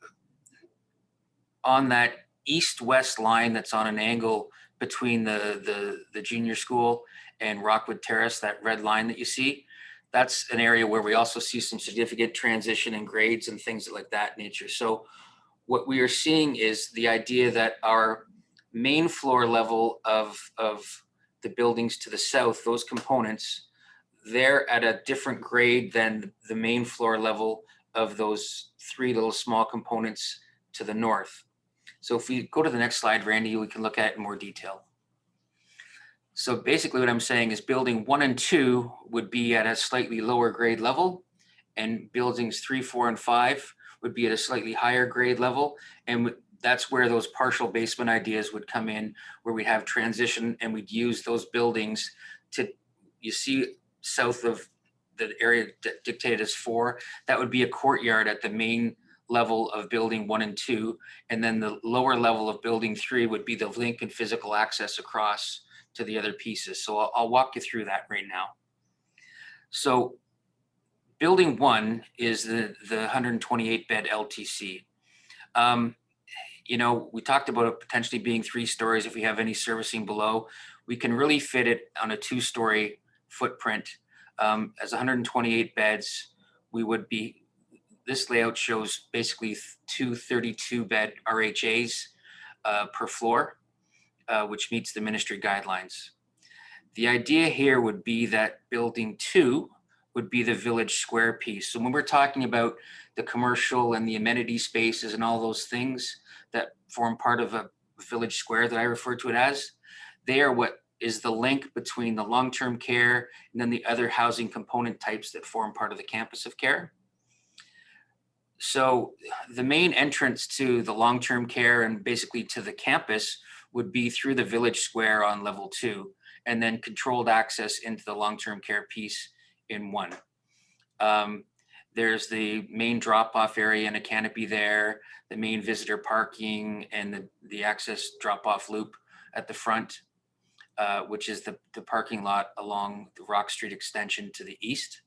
on that east-west line that's on an angle between the junior school and Rockwood Terrace, that red line that you see, that's an area where we also see some significant transition in grades and things like that nature. So what we are seeing is the idea that our main floor level of the buildings to the south, those components, they're at a different grade than the main floor level of those three little small components to the north. So if we go to the next slide, Randy, we can look at it in more detail. So basically what I'm saying is building 1 and 2 would be at a slightly lower grade level, and buildings 3, 4, and 5 would be at a slightly higher grade level. And that's where those partial basement ideas would come in, where we have transition and we'd use those buildings to, you see south of the area dictated as 4, that would be a courtyard at the main level of building 1 and 2. And then the lower level of building 3 would be the link and physical access across to the other pieces. So I'll walk you through that right now. So building 1 is the 128 bed LTC. We talked about it potentially being 3 stories if we have any servicing below. We can really fit it on a 2-story footprint. As 128 beds, we would be, this layout shows basically 2 32-bed RHAs per floor, which meets the ministry guidelines. The idea here would be that building 2 would be the village square piece. So when we're talking about the commercial and the amenity spaces and all those things that form part of a village square that I refer to it as, they are what is the link between the long-term care and then the other housing component types that form part of the campus of care. So the main entrance to the long-term care and basically to the campus would be through the village square on level 2. and then controlled access into the long-term care piece in one. There's the main drop-off area and a canopy there, the main visitor parking, and the access drop-off loop at the front, which is the parking lot along the Rock Street extension to the east.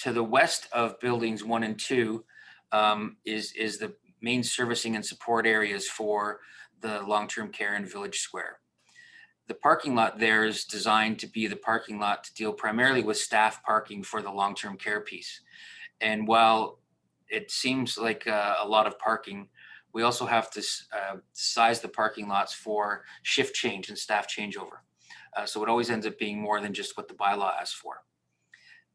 To the west of buildings 1 and 2 is the main servicing and support areas for the long-term care in Village Square. The parking lot there is designed to be the parking lot to deal primarily with staff parking for the long-term care piece. And while it seems like a lot of parking, we also have to size the parking lots for shift change and staff changeover. So it always ends up being more than just what the bylaw asks for.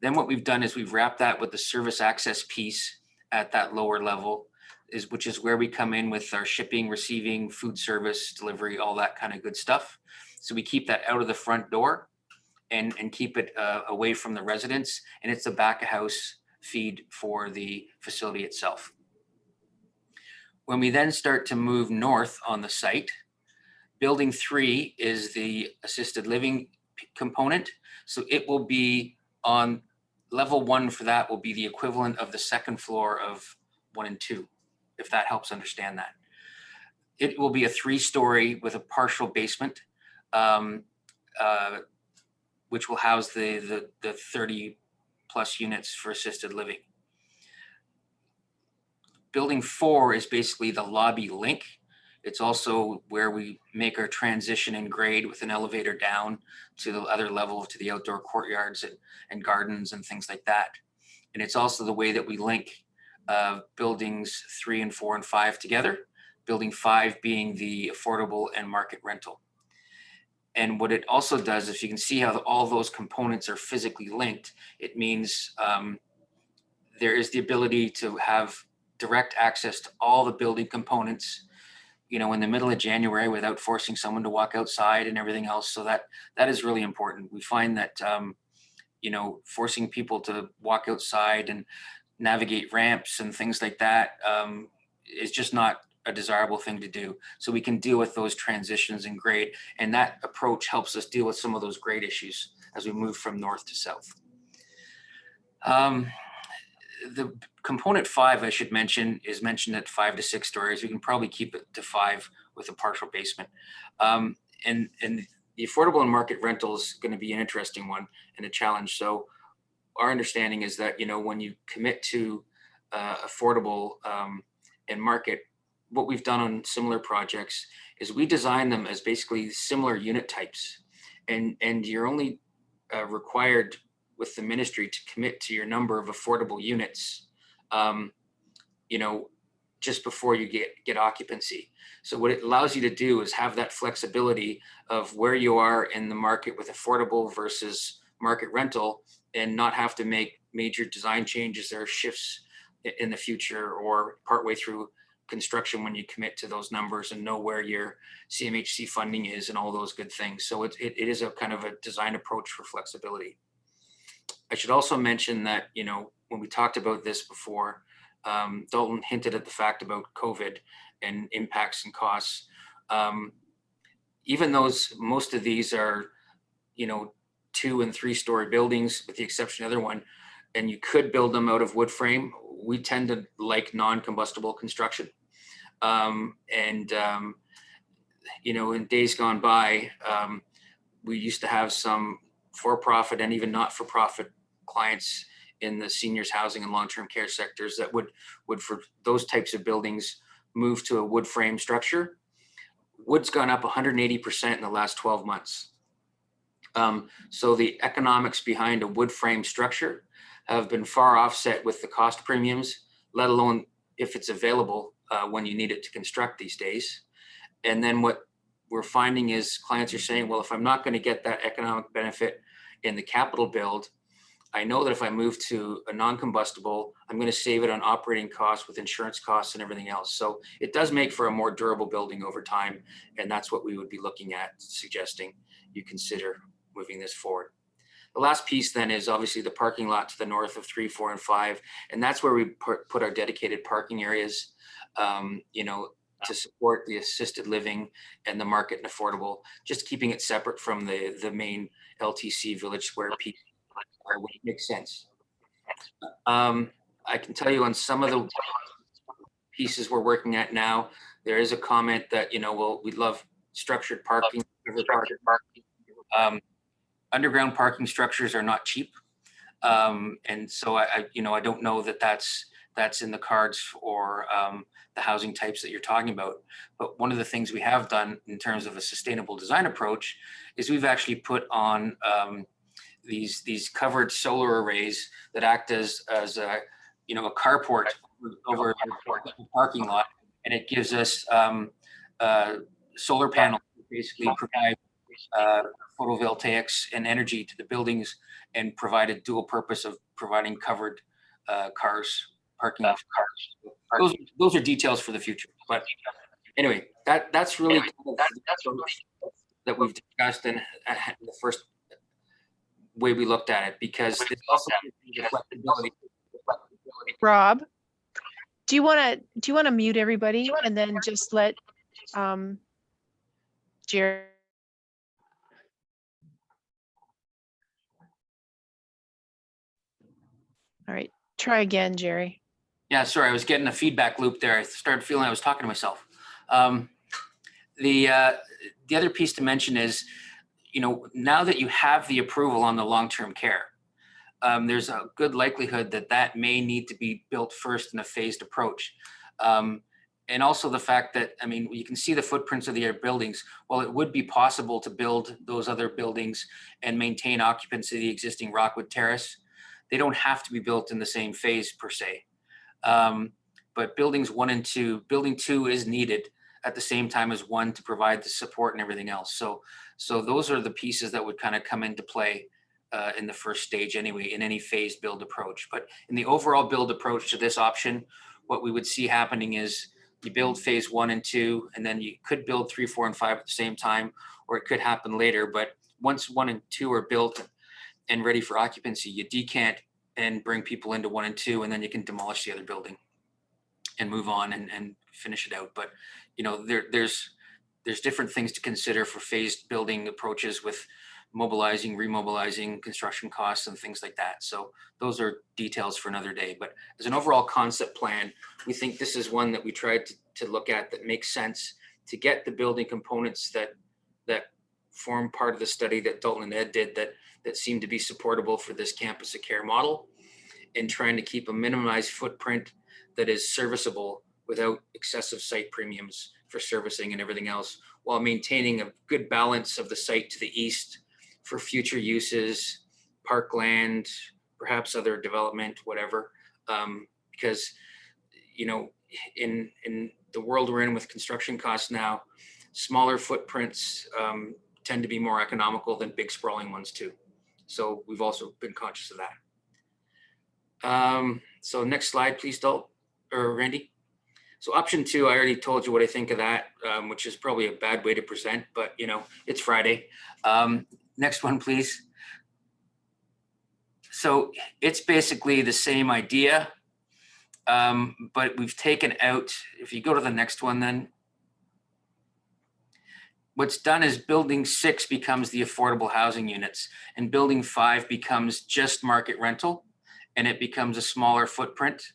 Then what we've done is we've wrapped that with the service access piece at that lower level, which is where we come in with our shipping, receiving, food service, delivery, all that kind of good stuff. So we keep that out of the front door and keep it away from the residents. And it's a back of house feed for the facility itself. When we then start to move north on the site, building 3 is the assisted living component. So it will be on level 1 for that will be the equivalent of the second floor of 1 and 2, if that helps understand that. It will be a 3-story with a partial basement, which will house the 30 plus units for assisted living. Building 4 is basically the lobby link. It's also where we make our transition in grade with an elevator down to the other level, to the outdoor courtyards and gardens and things like that. And it's also the way that we link buildings 3 and 4 and 5 together, building 5 being the affordable and market rental. And what it also does, if you can see how all those components are physically linked, it means there is the ability to have direct access to all the building components, you know, in the middle of January without forcing someone to walk outside and everything else. So that is really important. We find that, you know, forcing people to walk outside and navigate ramps and things like that is just not a desirable thing to do. So we can deal with those transitions in grade, and that approach helps us deal with some of those grade issues as we move from north to south. The component 5, I should mention, is mentioned at 5 to 6 stories. We can probably keep it to 5 with a partial basement. And the affordable and market rental is going to be an interesting one and a challenge. So our understanding is that, you know, when you commit to affordable and market, what we've done on similar projects is we design them as basically similar unit types, and you're only required with the ministry to commit to your number of affordable units, you know, just before you get occupancy. So what it allows you to do is have that flexibility of where you are in the market with affordable versus market rental, and not have to make major design changes or shifts in the future or partway through construction when you commit to those numbers and know where your CMHC funding is and all those good things. So it is a kind of a design approach for flexibility. I should also mention that, you know, when we talked about this before, Dalton hinted at the fact about COVID and impacts and costs. Even those, most of these are, you know, 2 and 3 story buildings, with the exception of the other one, and you could build them out of wood frame. We tend to like non-combustible construction. You know, in days gone by, we used to have some for-profit and even not-for-profit clients in the seniors housing and long-term care sectors that would for those types of buildings move to a wood frame structure. Wood's gone up 180% in the last 12 months. So the economics behind a wood frame structure have been far offset with the cost premiums, let alone if it's available when you need it to construct these days. And then what we're finding is clients are saying, well, if I'm not going to get that economic benefit in the capital build, I know that if I move to a non-combustible, I'm going to save it on operating costs with insurance costs and everything else. So it does make for a more durable building over time. And that's what we would be looking at, suggesting you consider moving this forward. The last piece then is obviously the parking lot to the north of 3, 4, and 5. And that's where we put our dedicated parking areas. You know, to support the assisted living and the market and affordable, just keeping it separate from the main LTC Village Square piece would make sense. I can tell you on some of the pieces we're working at now, there is a comment that, you know, well, we'd love structured parking. Underground parking structures are not cheap. And so I don't know that that's in the cards for the housing types that you're talking about. But one of the things we have done in terms of a sustainable design approach is we've actually put on these covered solar arrays that act as a carport over the parking lot, and it gives us solar panels that basically provide photovoltaics and energy to the buildings and provide a dual purpose of providing covered parking of cars. Those are details for the future. But anyway, that's really that we've discussed in the first way we looked at it, because it's also flexibility. Rob, do you want to mute everybody and then just let Jerry? All right, try again, Jerry. Yeah, sorry, I was getting a feedback loop there. I started feeling I was talking to myself. The other piece to mention is, now that you have the approval on the long-term care, there's a good likelihood that may need to be built first in a phased approach. And also the fact that, you can see the footprints of the other buildings. While it would be possible to build those other buildings and maintain occupancy of the existing Rockwood Terrace, they don't have to be built in the same phase per se. But buildings 1 and 2, building 2 is needed at the same time as 1 to provide the support and everything else. So those are the pieces that would kind of come into play in the first stage anyway, in any phased build approach. But in the overall build approach to this option, what we would see happening is you build phase 1 and 2, and then you could build 3, 4, and 5 at the same time, or it could happen later. But once 1 and 2 are built and ready for occupancy, you decant and bring people into 1 and 2, and then you can demolish the other building and move on and finish it out. But there's different things to consider for phased building approaches with mobilizing, remobilizing, construction costs and things like that. So those are details for another day. But as an overall concept plan, we think this is one that we tried to look at that makes sense to get the building components that form part of the study that Dalton and Ed did that seem to be supportable for this campus of care model, and trying to keep a minimized footprint that is serviceable without excessive site premiums for servicing and everything else, while maintaining a good balance of the site to the east for future uses, parkland, perhaps other development, whatever. Because, in the world we're in with construction costs now, smaller footprints tend to be more economical than big sprawling ones too. So we've also been conscious of that. So next slide, please, Dalt or Randy. So option 2, I already told you what I think of that, which is probably a bad way to present, but it's Friday. Next one, please. So it's basically the same idea, but we've taken out, if you go to the next one, then what's done is building 6 becomes the affordable housing units, and building 5 becomes just market rental, and it becomes a smaller footprint.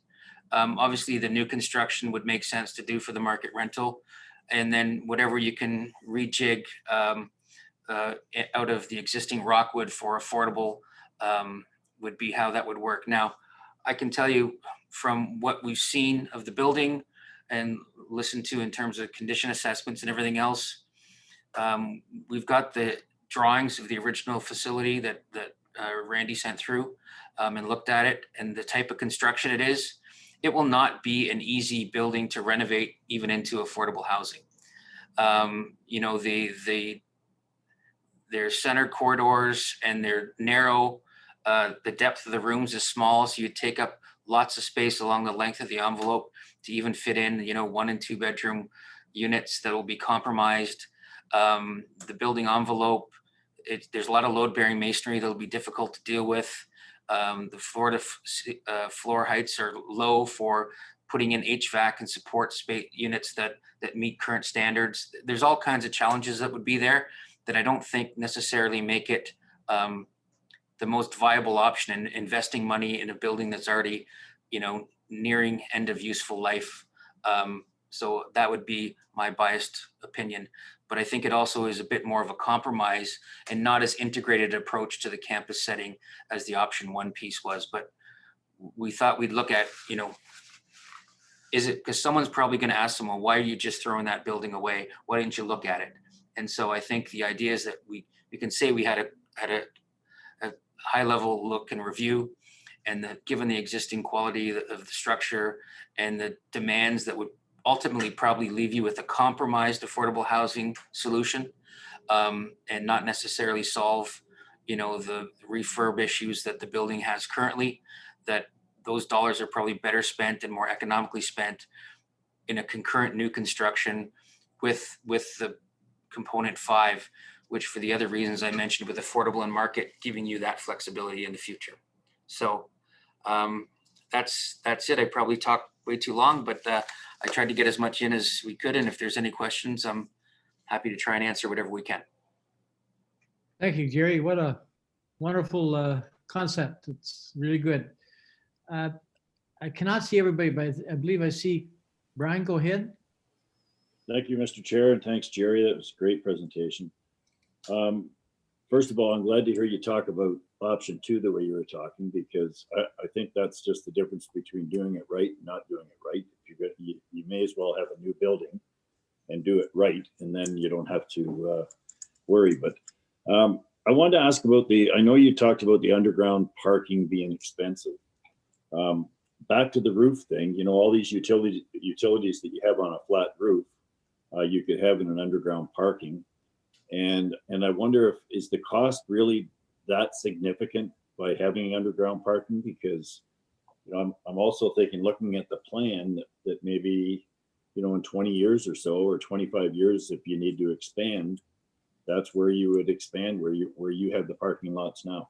Obviously, the new construction would make sense to do for the market rental, and then whatever you can rejig out of the existing Rockwood for affordable would be how that would work. Now, I can tell you from what we've seen of the building and listened to in terms of condition assessments and everything else, we've got the drawings of the original facility that Randy sent through and looked at it, and the type of construction it is. It will not be an easy building to renovate even into affordable housing. Their center corridors and they're narrow. The depth of the rooms is small, so you take up lots of space along the length of the envelope to even fit in, 1 and 2 bedroom units that will be compromised. The building envelope, there's a lot of load-bearing masonry that will be difficult to deal with. The floor heights are low for putting in HVAC and support space units that meet current standards. There's all kinds of challenges that would be there that I don't think necessarily make it the most viable option in investing money in a building that's already, you know, nearing end of useful life. So that would be my biased opinion. But I think it also is a bit more of a compromise and not as integrated approach to the campus setting as the option one piece was. But we thought we'd look at, you know, is it because someone's probably going to ask them, well, why are you just throwing that building away? Why didn't you look at it? And so I think the idea is that we can say we had a high level look and review, and that given the existing quality of the structure and the demands that would ultimately probably leave you with a compromised affordable housing solution, and not necessarily solve, you know, the refurb issues that the building has currently, that those dollars are probably better spent and more economically spent in a concurrent new construction with the component 5, which for the other reasons I mentioned with affordable and market, giving you that flexibility in the future. So that's it. I probably talked way too long, but I tried to get as much in as we could. And if there's any questions, I'm happy to try and answer whatever we can. Thank you, Jerry. What a wonderful concept. It's really good. I cannot see everybody, but I believe I see Brian. Go ahead. Thank you, Mr. Chair, and thanks, Jerry. That was a great presentation. First of all, I'm glad to hear you talk about option 2 the way you were talking, because I think that's just the difference between doing it right and not doing it right. If you may as well have a new building and do it right, and then you don't have to worry. But I wanted to ask about I know you talked about the underground parking being expensive. Back to the roof thing, you know, all these utilities that you have on a flat roof, you could have in an underground parking. And I wonder is the cost really that significant by having underground parking? Because, you know, I'm also thinking, looking at the plan, that maybe, you know, in 20 years or so, or 25 years, if you need to expand, that's where you would expand, where you have the parking lots now.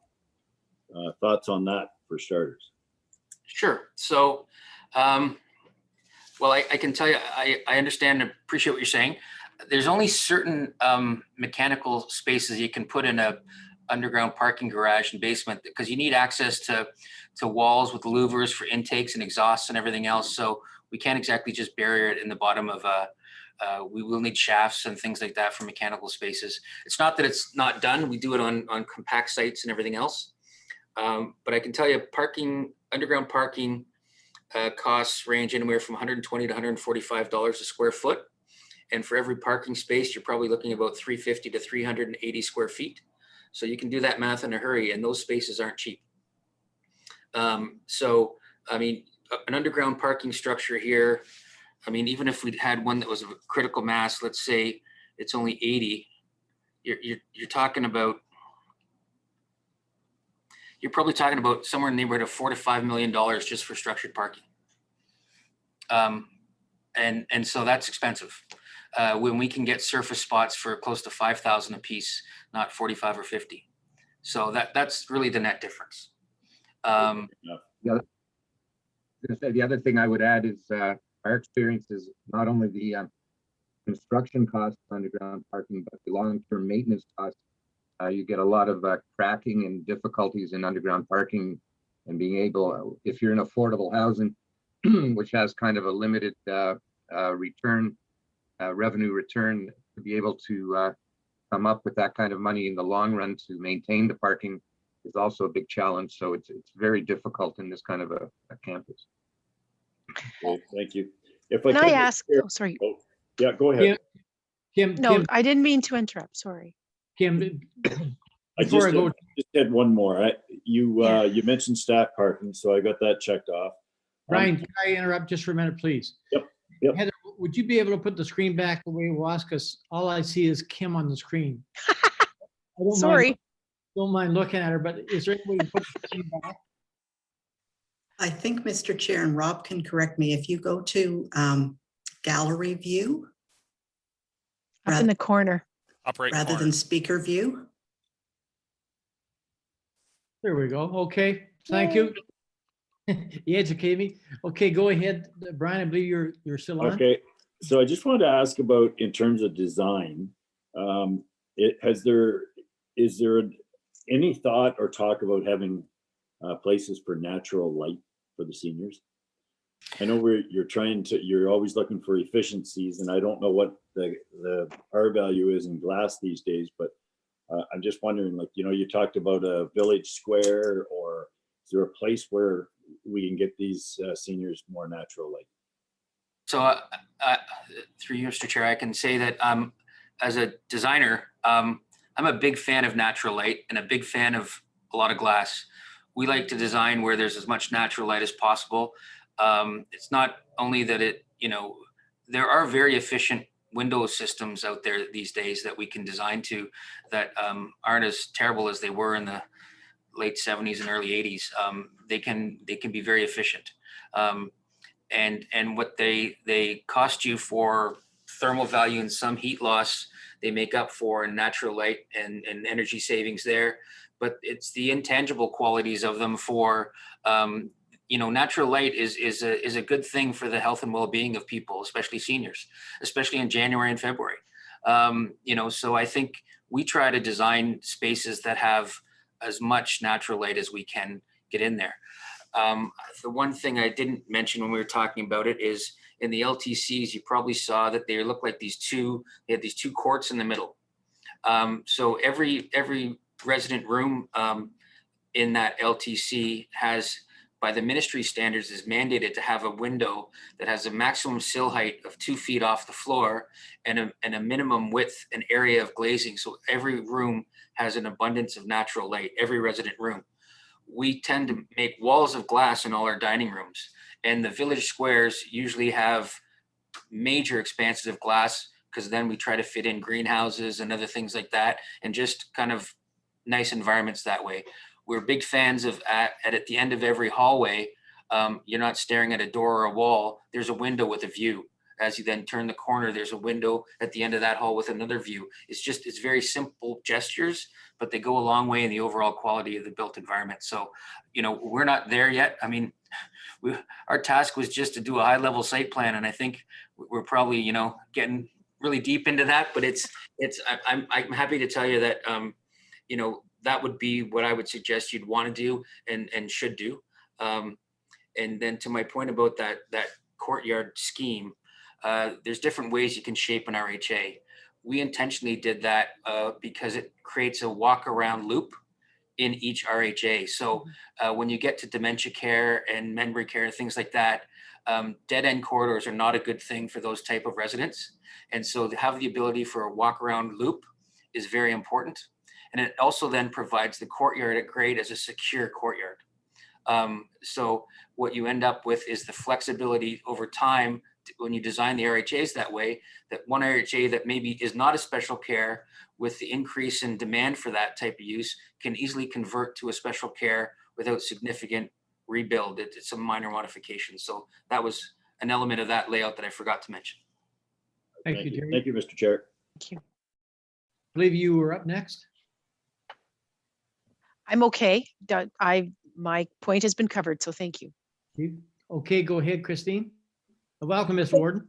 Thoughts on that for starters? Sure. So, well, I can tell you, I understand and appreciate what you're saying. There's only certain mechanical spaces you can put in a underground parking garage and basement, because you need access to walls with louvers for intakes and exhausts and everything else. So we can't exactly just bury it in the bottom of we will need shafts and things like that for mechanical spaces. It's not that it's not done. We do it on compact sites and everything else. But I can tell you, underground parking costs range anywhere from $120 to $145 a square foot. And for every parking space, you're probably looking about 350 to 380 square feet. So you can do that math in a hurry, and those spaces aren't cheap. So, I mean, an underground parking structure here, I mean, even if we'd had one that was of a critical mass, let's say it's only 80, you're talking about, you're probably talking about somewhere in the neighborhood of $4 to $5 million just for structured parking. And so that's expensive. When we can get surface spots for close to 5,000 a piece, not 45 or 50. So that's really the net difference. The other thing I would add is our experience is not only the construction costs of underground parking, but the long-term maintenance costs. You get a lot of cracking and difficulties in underground parking, and being able, if you're in affordable housing, which has kind of a limited revenue return, to be able to come up with that kind of money in the long run to maintain the parking is also a big challenge. So it's very difficult in this kind of a campus. Well, thank you. Can I ask? Oh, sorry. Oh, yeah, go ahead. Kim, No, I didn't mean to interrupt. Sorry. Kim, I just had one more. You mentioned staff parking, so I got that checked off. Brian, can I interrupt just for a minute, please? Yep. Heather, would you be able to put the screen back the way it was? Because all I see is Kim on the screen. Sorry. Don't mind looking at her, but is there any way to put the screen back? I think, Mr. Chair, and Rob can correct me, if you go to gallery view. Up in the corner. Rather than speaker view. There we go. Okay, thank you. You educate me. Okay, go ahead, Brian. I believe you're still on. Okay, so I just wanted to ask about in terms of design, is there any thought or talk about having places for natural light for the seniors? I know you're always looking for efficiencies, and I don't know what the R value is in glass these days, but I'm just wondering, like, you talked about a village square, or is there a place where we can get these seniors more natural light? So through you, Mr. Chair, I can say that as a designer, I'm a big fan of natural light and a big fan of a lot of glass. We like to design where there's as much natural light as possible. It's not only that there are very efficient window systems out there these days that we can design to that aren't as terrible as they were in the late 70s and early 80s. They can be very efficient. And what they cost you for thermal value and some heat loss, they make up for in natural light and energy savings there. But it's the intangible qualities of them for, natural light is a good thing for the health and well-being of people, especially seniors, especially in January and February. So I think we try to design spaces that have as much natural light as we can get in there. The one thing I didn't mention when we were talking about it is in the LTCs, you probably saw that they look like they had these two courts in the middle. So every resident room in that LTC has, by the ministry standards, is mandated to have a window that has a maximum sill height of 2 feet off the floor and a minimum width and area of glazing. So every room has an abundance of natural light, every resident room. We tend to make walls of glass in all our dining rooms, and the village squares usually have major expanses of glass, because then we try to fit in greenhouses and other things like that, and just kind of nice environments that way. We're big fans of at the end of every hallway, you're not staring at a door or a wall, there's a window with a view. As you then turn the corner, there's a window at the end of that hall with another view. It's very simple gestures, but they go a long way in the overall quality of the built environment. So, we're not there yet. I mean, our task was just to do a high level site plan. And I think we're probably, getting really deep into that, but I'm happy to tell you that, that would be what I would suggest you'd want to do and should do. And then to my point about that courtyard scheme, there's different ways you can shape an RHA. We intentionally did that because it creates a walk around loop in each RHA. So when you get to dementia care and memory care and things like that, dead end corridors are not a good thing for those type of residents. And so to have the ability for a walk around loop is very important. And it also then provides the courtyard at grade as a secure courtyard. So what you end up with is the flexibility over time when you design the RHAs that way, that one RHA that maybe is not a special care, with the increase in demand for that type of use, can easily convert to a special care without significant rebuild. It's a minor modification. So that was an element of that layout that I forgot to mention. Thank you, Jerry. Thank you, Mr. Chair. Thank you. I believe you were up next. I'm okay. My point has been covered, so thank you. Okay, go ahead, Christine. Welcome, Mr. Warden.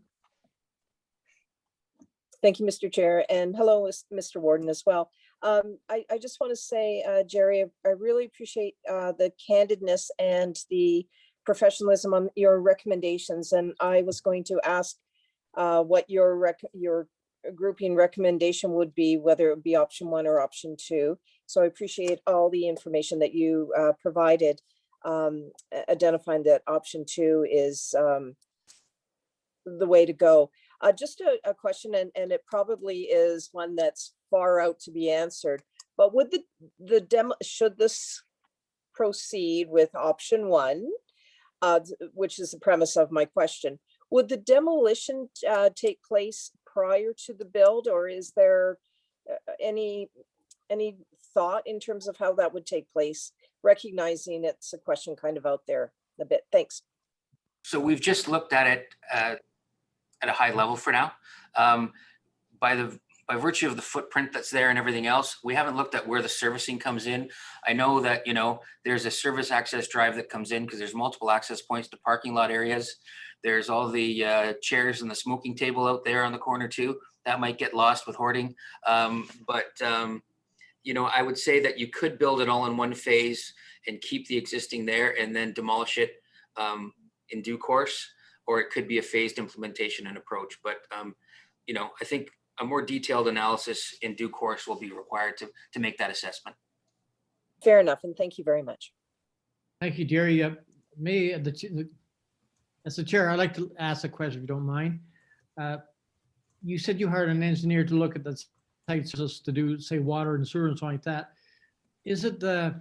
Thank you, Mr. Chair, and hello, Mr. Warden as well. I just want to say, Jerry, I really appreciate the candidness and the professionalism on your recommendations. And I was going to ask what your grouping recommendation would be, whether it would be option 1 or option 2. So I appreciate all the information that you provided, identifying that option 2 is the way to go. Just a question, and it probably is one that's far out to be answered, but would the demo, should this proceed with option 1, which is the premise of my question, would the demolition take place prior to the build, or is there any thought in terms of how that would take place, recognizing it's a question kind of out there a bit? Thanks. So we've just looked at it at a high level for now. By the by virtue of the footprint that's there and everything else, we haven't looked at where the servicing comes in. I know that, you know, there's a service access drive that comes in because there's multiple access points to parking lot areas. There's all the chairs and the smoking table out there on the corner too. That might get lost with hoarding. You know, I would say that you could build it all in one phase and keep the existing there and then demolish it in due course, or it could be a phased implementation and approach. But, you know, I think a more detailed analysis in due course will be required to make that assessment. Fair enough, and thank you very much. Thank you, Jerry. As the chair, I'd like to ask a question, if you don't mind. You said you hired an engineer to look at the sites to do, say, water and sewer and something like that. Is it the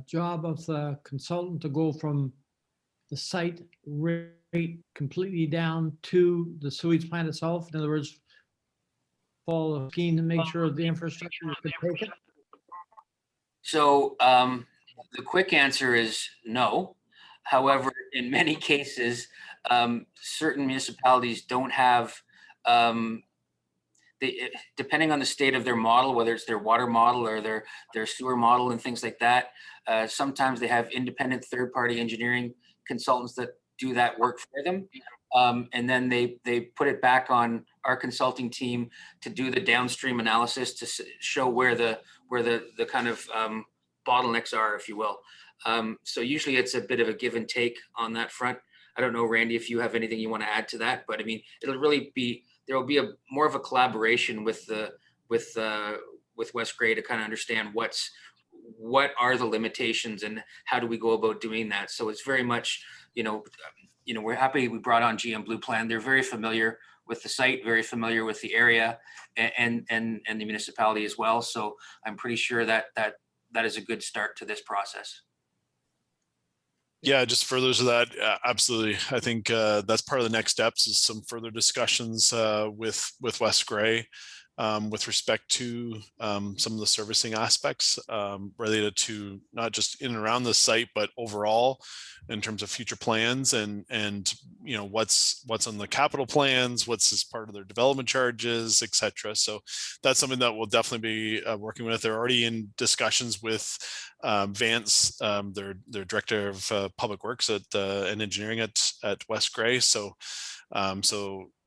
job of the consultant to go from the site rate completely down to the sewage plant itself? In other words, follow the scheme to make sure the infrastructure could take it? So the quick answer is no. However, in many cases, certain municipalities don't have, depending on the state of their model, whether it's their water model or their sewer model and things like that, sometimes they have independent third-party engineering consultants that do that work for them. And then they put it back on our consulting team to do the downstream analysis to show where the kind of bottlenecks are, if you will. So usually it's a bit of a give and take on that front. I don't know, Randy, if you have anything you want to add to that, but I mean, it'll really be, there will be more of a collaboration with West Grey to kind of understand what are the limitations and how do we go about doing that. So it's very much, you know, we're happy we brought on GM Blue Plan. They're very familiar with the site, very familiar with the area and the municipality as well. So I'm pretty sure that is a good start to this process. Yeah, just further to that, absolutely. I think that's part of the next steps is some further discussions with West Grey with respect to some of the servicing aspects related to not just in and around the site, but overall in terms of future plans and you know what's on the capital plans, what's as part of their development charges, etc. So that's something that we'll definitely be working with. They're already in discussions with Vance, their director of public works and engineering at West Grey. So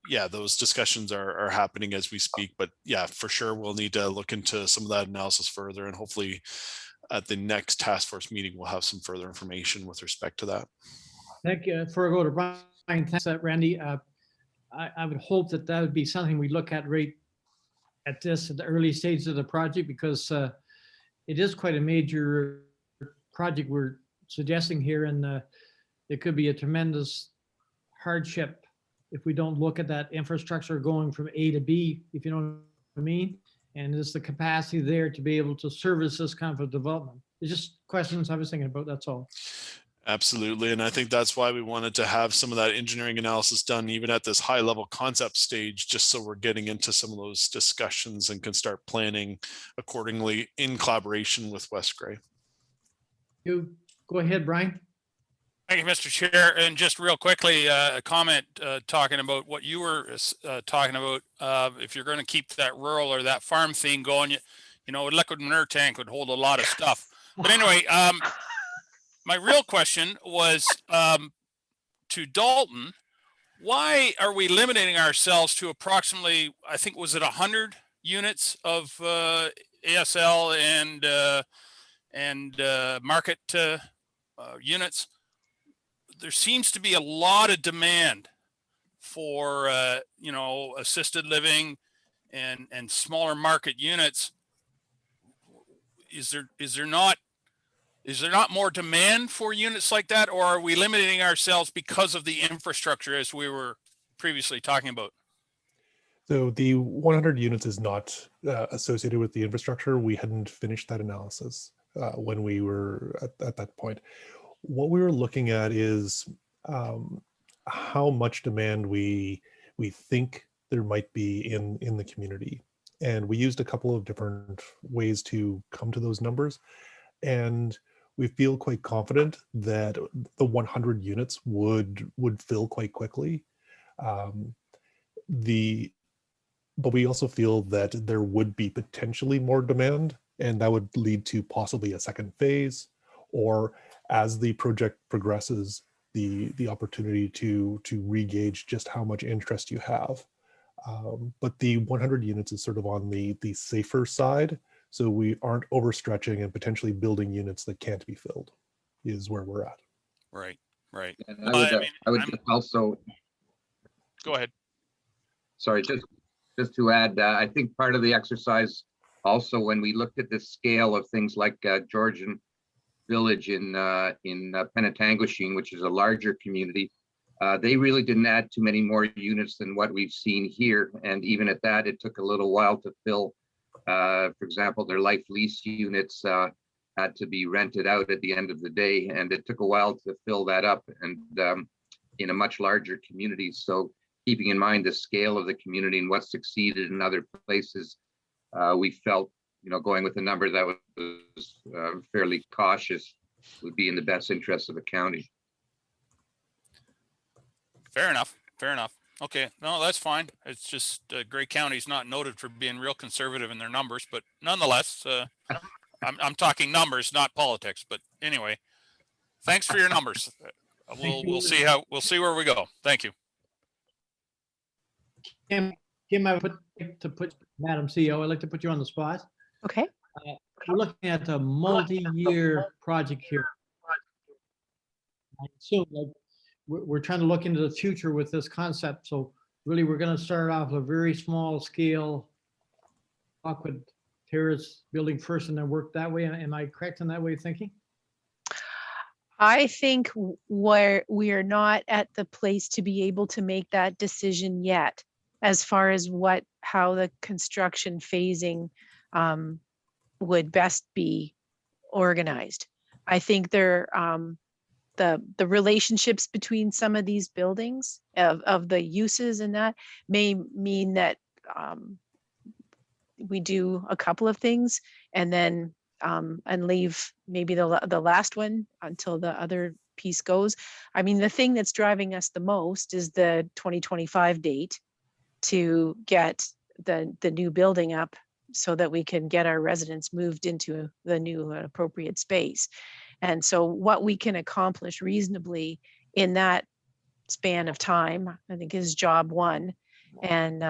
yeah, those discussions are happening as we speak, but yeah, for sure we'll need to look into some of that analysis further, and hopefully at the next task force meeting we'll have some further information with respect to that. Thank you. Before I go to Brian, thanks, Randy. I would hope that would be something we look at right at the early stages of the project, because it is quite a major project we're suggesting here, and it could be a tremendous hardship if we don't look at that infrastructure going from A to B, if you know what I mean. And is the capacity there to be able to service this kind of a development? It's just questions I was thinking about, that's all. Absolutely. And I think that's why we wanted to have some of that engineering analysis done even at this high level concept stage, just so we're getting into some of those discussions and can start planning accordingly in collaboration with West Grey. You go ahead, Brian. Thank you, Mr. Chair. And just real quickly, a comment talking about what you were talking about. If you're going to keep that rural or that farm theme going, you know, a liquid manure tank would hold a lot of stuff. But anyway, my real question was to Dalton. Why are we limiting ourselves to approximately, I think, was it 100 units of ASL and market units? There seems to be a lot of demand for you know, assisted living and smaller market units. Is there not more demand for units like that, or are we limiting ourselves because of the infrastructure as we were previously talking about? So the 100 units is not associated with the infrastructure. We hadn't finished that analysis when we were at that point. What we were looking at is how much demand we think there might be in the community. And we used a couple of different ways to come to those numbers. And we feel quite confident that the 100 units would fill quite quickly. The but we also feel that there would be potentially more demand, and that would lead to possibly a second phase, or as the project progresses, the opportunity to re-gauge just how much interest you have. But the 100 units is sort of on the safer side, so we aren't overstretching and potentially building units that can't be filled, is where we're at. Right, right. And Well, I would I'm- just also, Go ahead. sorry, just to add, I think part of the exercise also, when we looked at the scale of things like Georgian Village in Penetanguishene, which is a larger community, they really didn't add too many more units than what we've seen here. And even at that, it took a little while to fill. For example, their life lease units had to be rented out at the end of the day, and it took a while to fill that up, and in a much larger community. So keeping in mind the scale of the community and what succeeded in other places, we felt, going with a number that was fairly cautious would be in the best interest of the county. Fair enough. Fair enough. Okay. No, that's fine. It's just Grey County's not noted for being real conservative in their numbers, but nonetheless, I'm talking numbers, not politics. But anyway, thanks for your numbers. We'll see where we go. Thank you. Kim, I would put Madam CEO, I'd like to put you on the spot. Okay. We're looking at a multi-year project here. So like, we're trying to look into the future with this concept. So really, we're going to start off a very small scale Lockwood Terrace building first and then work that way. Am I correct in that way of thinking? I think where we are not at the place to be able to make that decision yet, as far as how the construction phasing would best be organized. I think the relationships between some of these buildings of the uses and that may mean that we do a couple of things and then and leave maybe the last one until the other piece goes. I mean, the thing that's driving us the most is the 2025 date to get the new building up so that we can get our residents moved into the new appropriate space. And so what we can accomplish reasonably in that span of time, I think, is job one. And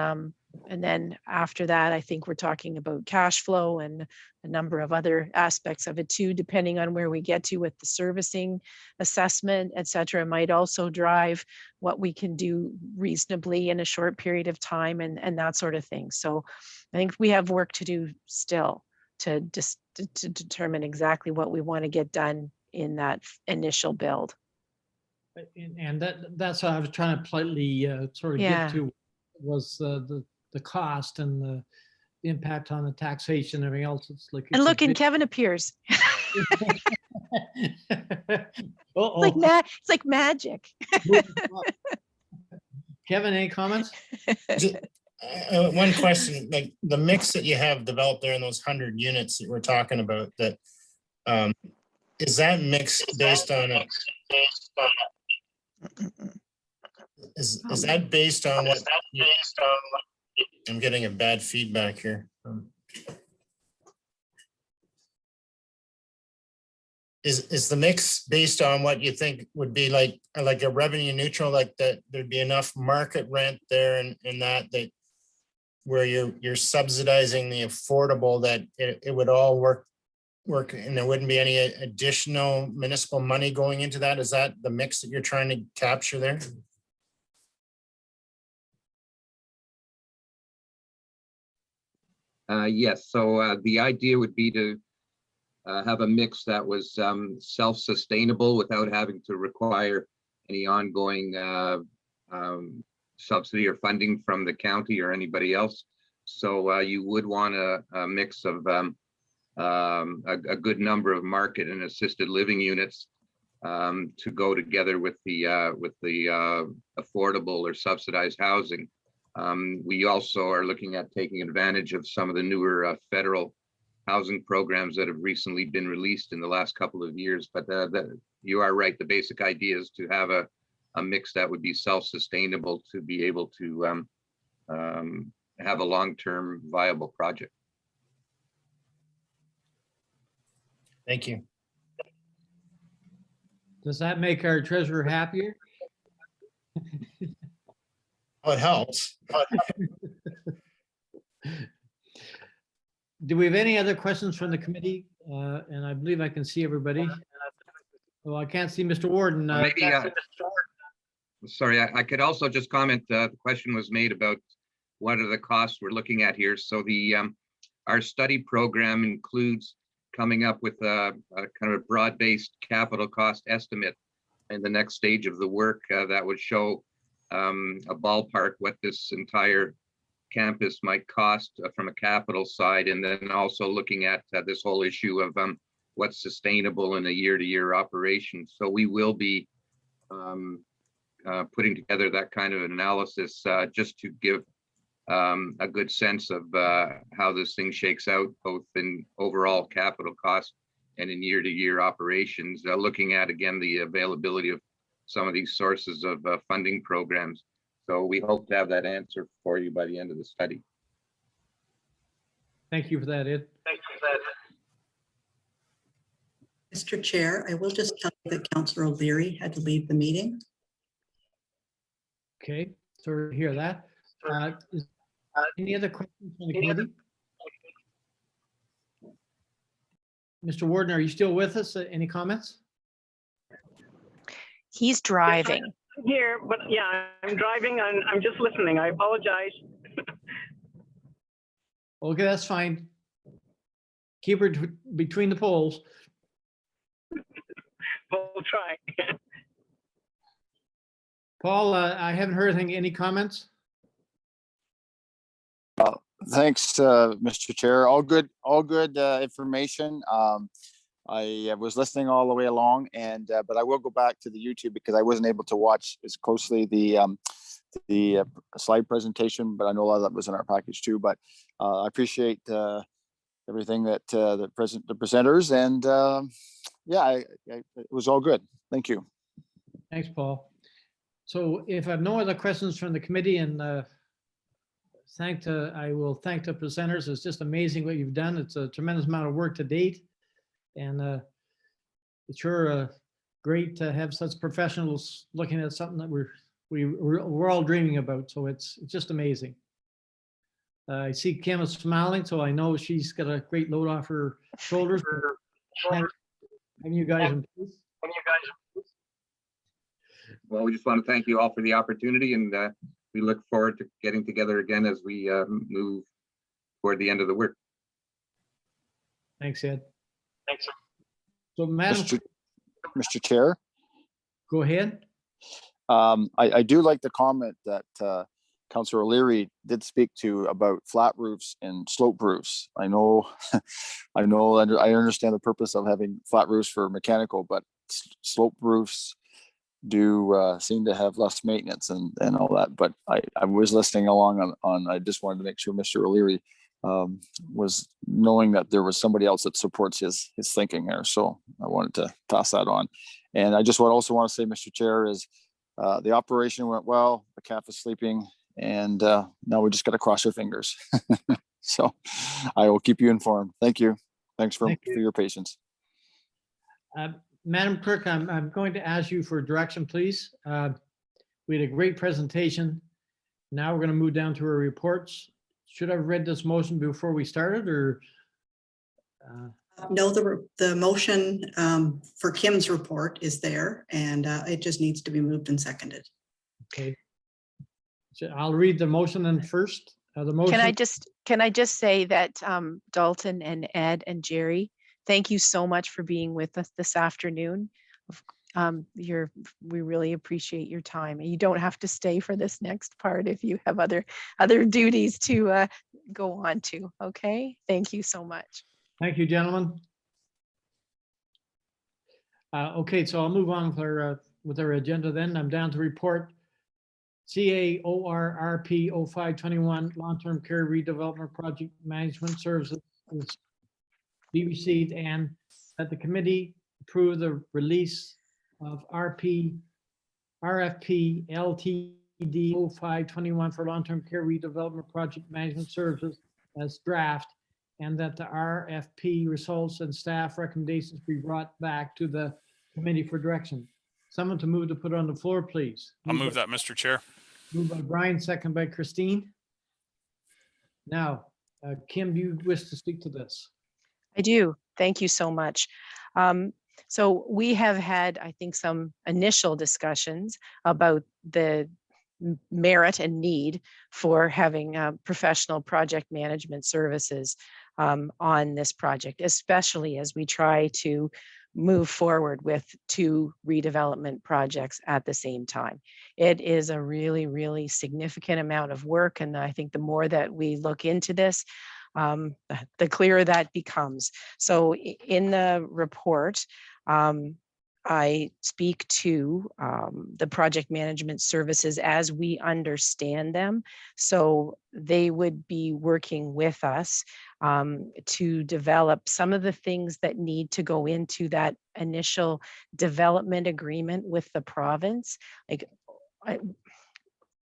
then after that, I think we're talking about cash flow and a number of other aspects of it too, depending on where we get to with the servicing assessment, et cetera, might also drive what we can do reasonably in a short period of time and that sort of thing. So I think we have work to do still to determine exactly what we want to get done in that initial build. And that's what I was trying to politely sort of get to, was the cost and the impact on the taxation and everything else. It's like, and look, and Kevin appears. It's like magic. Kevin, any comments? One question, like the mix that you have developed there in those 100 units that we're talking about, that is that mix based on a, is that based on what I'm getting a bad feedback here. Is the mix based on what you think would be like a revenue neutral, like that there'd be enough market rent there and that where you're subsidizing the affordable, that it would all work and there wouldn't be any additional municipal money going into that? Is that the mix that you're trying to capture there? Yes, so the idea would be to have a mix that was self-sustainable without having to require any ongoing subsidy or funding from the county or anybody else. So you would want a mix of a good number of market and assisted living units to go together with the affordable or subsidized housing. We also are looking at taking advantage of some of the newer federal housing programs that have recently been released in the last couple of years. But you are right. The basic idea is to have a mix that would be self-sustainable, to be able to have a long-term viable project. Thank you. Does that make our treasurer happier? Oh, it helps. Do we have any other questions from the committee? And I believe I can see everybody. Well, I can't see Mr. Warden. Maybe, sorry, I could also just comment, the question was made about what are the costs we're looking at here. So the our study program includes coming up with a kind of a broad-based capital cost estimate in the next stage of the work that would show a ballpark what this entire campus might cost from a capital side, and then also looking at this whole issue of what's sustainable in a year-to-year operation. So we will be putting together that kind of an analysis just to give a good sense of how this thing shakes out, both in overall capital cost and in year-to-year operations, looking at, again, the availability of some of these sources of funding programs. So we hope to have that answer for you by the end of the study. Thank you for that, Ed. Mr. Chair, I will just tell you that Councillor O'Leary had to leave the meeting. Okay, sorry to hear that. Any other questions from the committee? Mr. Warden, are you still with us? Any comments? He's driving. Here, but yeah, I'm driving and I'm just listening. I apologize. Okay, that's fine. Keep her between the poles. We'll try. Paul, I haven't heard anything. Any comments? Thanks, Mr. Chair. All good information. I was listening all the way along, and but I will go back to the YouTube because I wasn't able to watch as closely the slide presentation, but I know a lot of that was in our package too. But I appreciate everything that the presenters, and yeah, it was all good. Thank you. Thanks, Paul. So if I have no other questions from the committee, and I will thank the presenters. It's just amazing what you've done. It's a tremendous amount of work to date, and it's sure great to have such professionals looking at something that we're all dreaming about. So it's just amazing. I see Kim is smiling, so I know she's got a great load off her shoulders. Having you guys in place. Well, we just want to thank you all for the opportunity, and we look forward to getting together again as we move toward the end of the work. Thanks, Ed. Thanks. So, Madam, Mr. Chair. Go ahead. I do like the comment that Councillor O'Leary did speak to about flat roofs and slope roofs. I know, I understand the purpose of having flat roofs for mechanical, but slope roofs do seem to have less maintenance and all that. But I was listening along on I just wanted to make sure Mr. O'Leary was knowing that there was somebody else that supports his thinking there. So I wanted to pass that on. And I just also want to say, Mr. Chair, is the operation went well, the calf is sleeping, and now we just got to cross our fingers. So I will keep you informed. Thank you. Thanks for your patience. Madam Clerk, I'm going to ask you for direction, please. We had a great presentation. Now we're going to move down to our reports. Should I have read this motion before we started, or? No, the motion for Kim's report is there, and it just needs to be moved and seconded. Okay. So I'll read the motion then first. The motion. Can I just say that Dalton and Ed and Jerry, thank you so much for being with us this afternoon. We really appreciate your time, and you don't have to stay for this next part if you have other duties to go on to. Okay, thank you so much. Thank you, gentlemen. Okay, so I'll move on with our agenda then. I'm down to report CAORRP 0521 long-term care redevelopment project management services be received, and that the committee approve the release of RFP LTC D 0521 for long-term care redevelopment project management services as draft, and that the RFP results and staff recommendations be brought back to the committee for direction. Someone to move to put on the floor, please. I'll move that, Mr. Chair. Moved by Brian, second by Christine. Now, Kim, do you wish to speak to this? I do. Thank you so much. So we have had, I think, some initial discussions about the merit and need for having professional project management services on this project, especially as we try to move forward with 2 redevelopment projects at the same time. It is a really, really significant amount of work. And I think the more that we look into this, the clearer that becomes. So in the report, I speak to the project management services as we understand them. So they would be working with us to develop some of the things that need to go into that initial development agreement with the province. Like,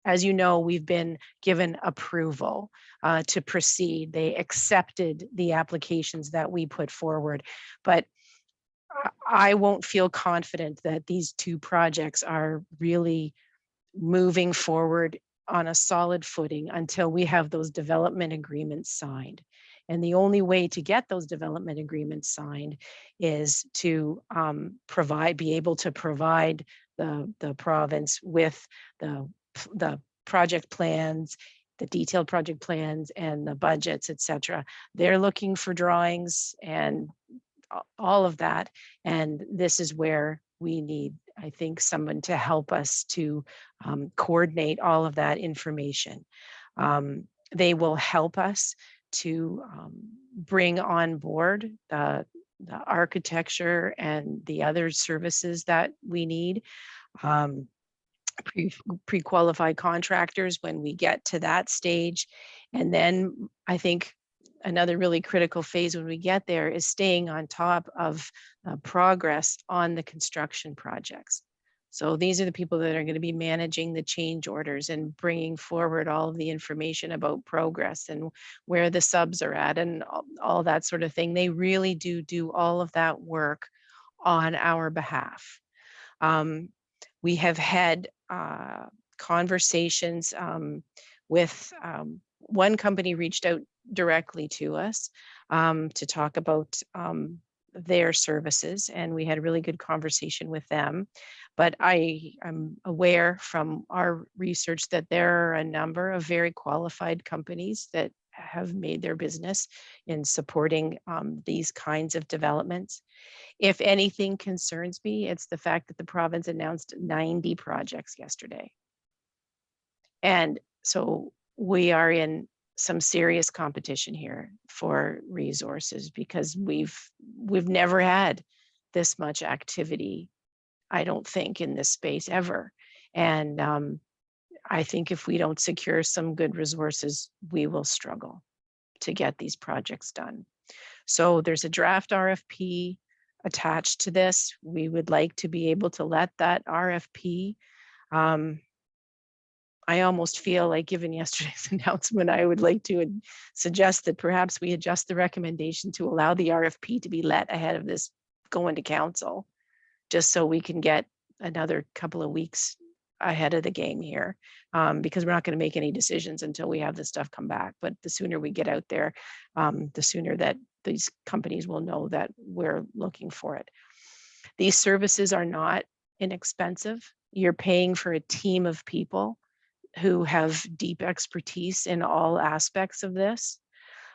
as you know, we've been given approval to proceed. They accepted the applications that we put forward, but I won't feel confident that these 2 projects are really moving forward on a solid footing until we have those development agreements signed. And the only way to get those development agreements signed is to be able to provide the province with the project plans, the detailed project plans, and the budgets, et cetera. They're looking for drawings and all of that. And this is where we need, I think, someone to help us to coordinate all of that information. They will help us to bring on board the architecture and the other services that we need. Pre-qualified contractors when we get to that stage. And then I think another really critical phase when we get there is staying on top of progress on the construction projects. So these are the people that are going to be managing the change orders and bringing forward all of the information about progress and where the subs are at and all that sort of thing. They really do all of that work on our behalf. We have had conversations with one company reached out directly to us to talk about their services, and we had a really good conversation with them. But I am aware from our research that there are a number of very qualified companies that have made their business in supporting these kinds of developments. If anything concerns me, it's the fact that the province announced 90 projects yesterday. And so we are in some serious competition here for resources because we've never had this much activity, I don't think, in this space ever. And I think if we don't secure some good resources, we will struggle to get these projects done. So there's a draft RFP attached to this. We would like to be able to let that RFP, I almost feel like, given yesterday's announcement, I would like to suggest that perhaps we adjust the recommendation to allow the RFP to be let ahead of this going to council, just so we can get another couple of weeks ahead of the game here, because we're not going to make any decisions until we have this stuff come back. But the sooner we get out there, the sooner that these companies will know that we're looking for it. These services are not inexpensive. You're paying for a team of people who have deep expertise in all aspects of this,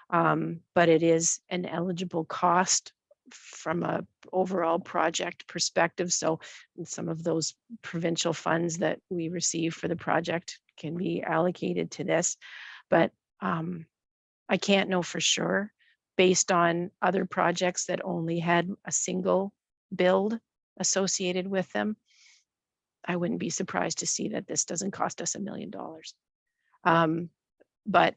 but it is an eligible cost from a overall project perspective. So some of those provincial funds that we receive for the project can be allocated to this, but I can't know for sure based on other projects that only had a single build associated with them. I wouldn't be surprised to see that this doesn't cost us $1 million. But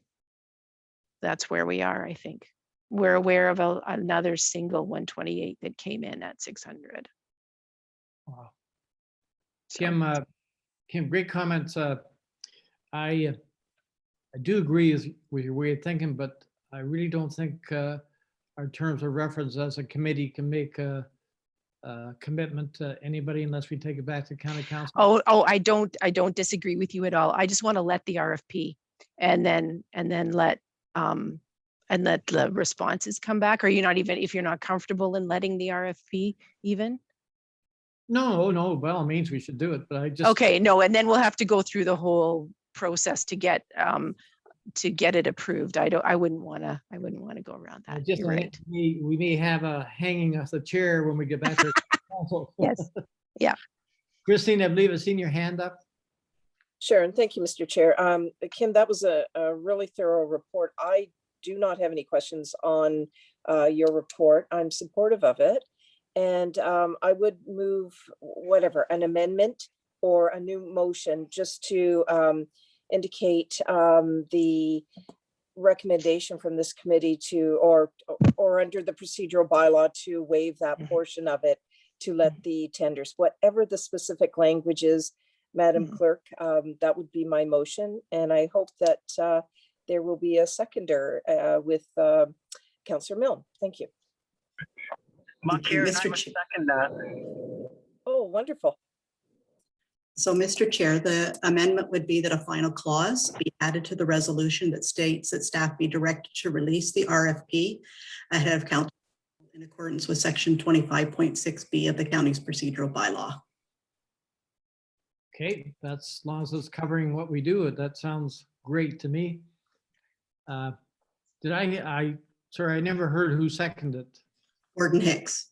that's where we are, I think. We're aware of another single 128 that came in at 600. Wow. Kim, great comments. I do agree with your way of thinking, but I really don't think our terms of reference as a committee can make a commitment to anybody unless we take it back to county council. Oh, I don't disagree with you at all. I just want to let the RFP and then let the responses come back. Are you not even, if you're not comfortable in letting the RFP even? No, by all means, we should do it, but I just. Okay, no, and then we'll have to go through the whole process to get it approved. I wouldn't want to go around that. Just You're right. we may have a hanging of the chair when we get back to council. Yes. Yeah. Christine, I believe I've seen your hand up. Sure, and thank you, Mr. Chair. Kim, that was a really thorough report. I do not have any questions on your report. I'm supportive of it. And I would move an amendment or a new motion just to indicate the recommendation from this committee to, or under the procedural bylaw, to waive that portion of it, to let the tenders, whatever the specific language is, Madam Clerk, that would be my motion. And I hope that there will be a seconder with Councillor Milne. Thank you. Chair, and I would second that. Oh, wonderful. So, Mr. Chair, the amendment would be that a final clause be added to the resolution that states that staff be directed to release the RFP ahead of council in accordance with section 25.6B of the county's procedural bylaw. Okay, that's as long as it's covering what we do. That sounds great to me. Sorry, I never heard who seconded. Gordon Hicks.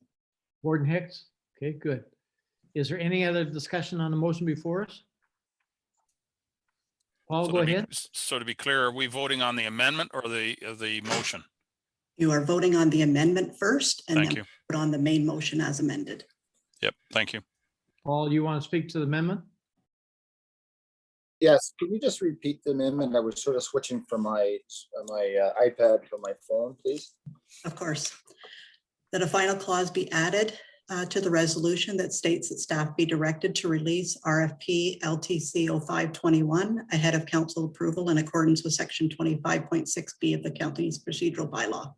Gordon Hicks. Okay, good. Is there any other discussion on the motion before us? Paul, go ahead. So to be clear, are we voting on the amendment or the motion? You are voting on the amendment first and Thank then you. put on the main motion as amended. Yep, thank you. Paul, you want to speak to the amendment? Yes, can you just repeat the amendment? I was sort of switching from my iPad to my phone, please. Of course. That a final clause be added to the resolution that states that staff be directed to release RFP LTC 0521 ahead of council approval in accordance with section 25.6B of the county's procedural bylaw.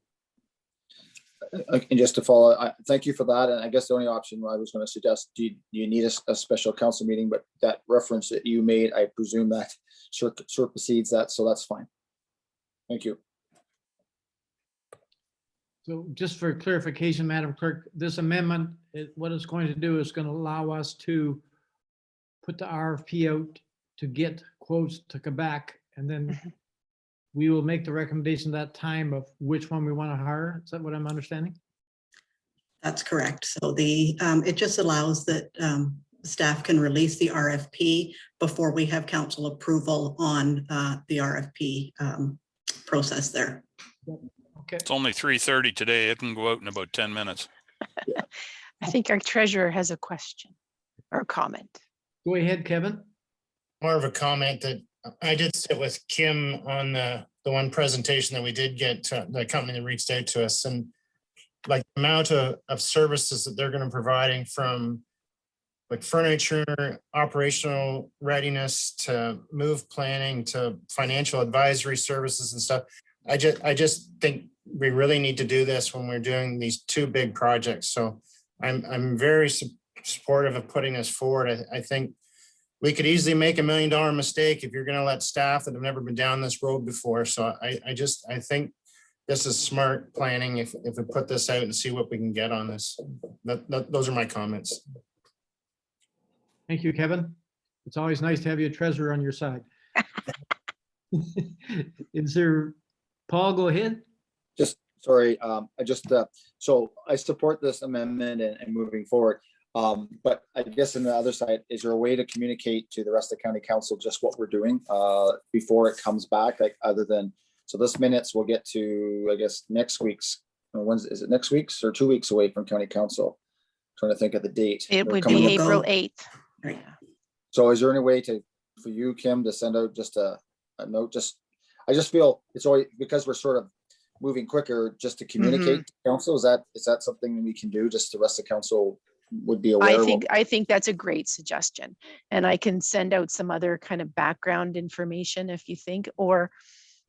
And just to follow, thank you for that. And I guess the only option I was going to suggest, do you need a special council meeting? But that reference that you made, I presume that supersedes that, so that's fine. Thank you. So just for clarification, Madam Clerk, this amendment, what it's going to do is going to allow us to put the RFP out to get quotes to come back, and then we will make the recommendation that time of which one we want to hire. Is that what I'm understanding? That's correct. So it just allows that staff can release the RFP before we have council approval on the RFP process there. Okay. It's only 3:30 today. It can go out in about 10 minutes. I think our treasurer has a question or a comment. Go ahead, Kevin. More of a comment that I did sit with Kim on the one presentation that we did get to the company that reached out to us, and like the amount of services that they're going to be providing, from like furniture, operational readiness, to move planning, to financial advisory services and stuff. I just think we really need to do this when we're doing these two big projects. So I'm very supportive of putting this forward. I think we could easily make $1 million mistake if you're going to let staff that have never been down this road before. So I think this is smart planning if we put this out and see what we can get on this. Those are my comments. Thank you, Kevin. It's always nice to have your treasurer on your side. Is there, Paul, go ahead. Just sorry, so I support this amendment and moving forward. But I guess on the other side, is there a way to communicate to the rest of the county council just what we're doing before it comes back? Like, other than, so this minutes we'll get to, I guess, next week's, is it next week's or 2 weeks away from county council? Trying to think of the date. It would be April 8th. Right. So is there any way for you, Kim, to send out just a note? I just feel it's always, because we're sort of moving quicker, just to communicate to council. Is that something we can do, just the rest of council would be aware. I think that's a great suggestion. And I can send out some other kind of background information if you think, or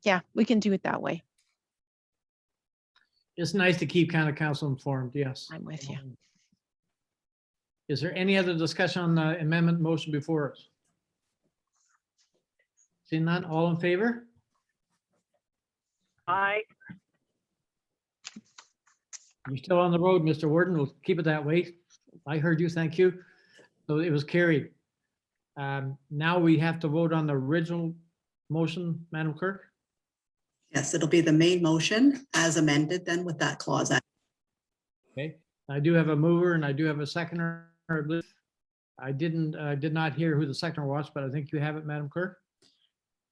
yeah, we can do it that way. It's nice to keep kind of council informed, yes. I'm with you. Is there any other discussion on the amendment motion before us? Seeing none, all in favor? Aye. You're still on the road, Mr. Warden. We'll keep it that way. I heard you, thank you. So it was carried. Now we have to vote on the original motion, Madam Clerk. Yes, it'll be the main motion as amended then with that clause. Okay, I do have a mover and I do have a seconder. I believe. I did not hear who the seconder was, but I think you have it, Madam Clerk.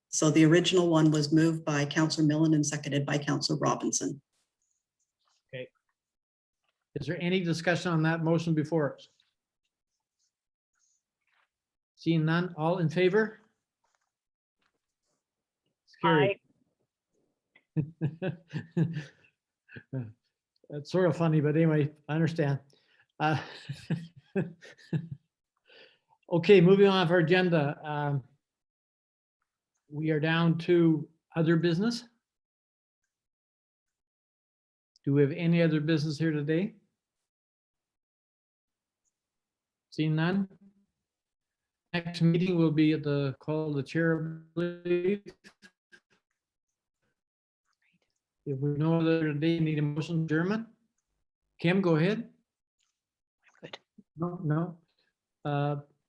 So the original one was moved by Councillor Millen and seconded by Councillor Robinson. Okay. Is there any discussion on that motion before us? Seeing none, all in favor? It's carried. That's sort of funny, but anyway, I understand. Okay, moving on our agenda. We are down to other business. Do we have any other business here today? Seeing none. Next meeting will be at the call of the chair, I believe. If we know that today need a motion, German. Kim, go ahead. Good. No.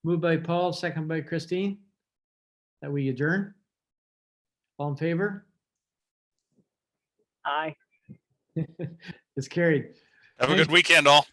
Moved by Paul, second by Christine. That we adjourn. All in favor? Aye. It's carried. Have a good weekend, all.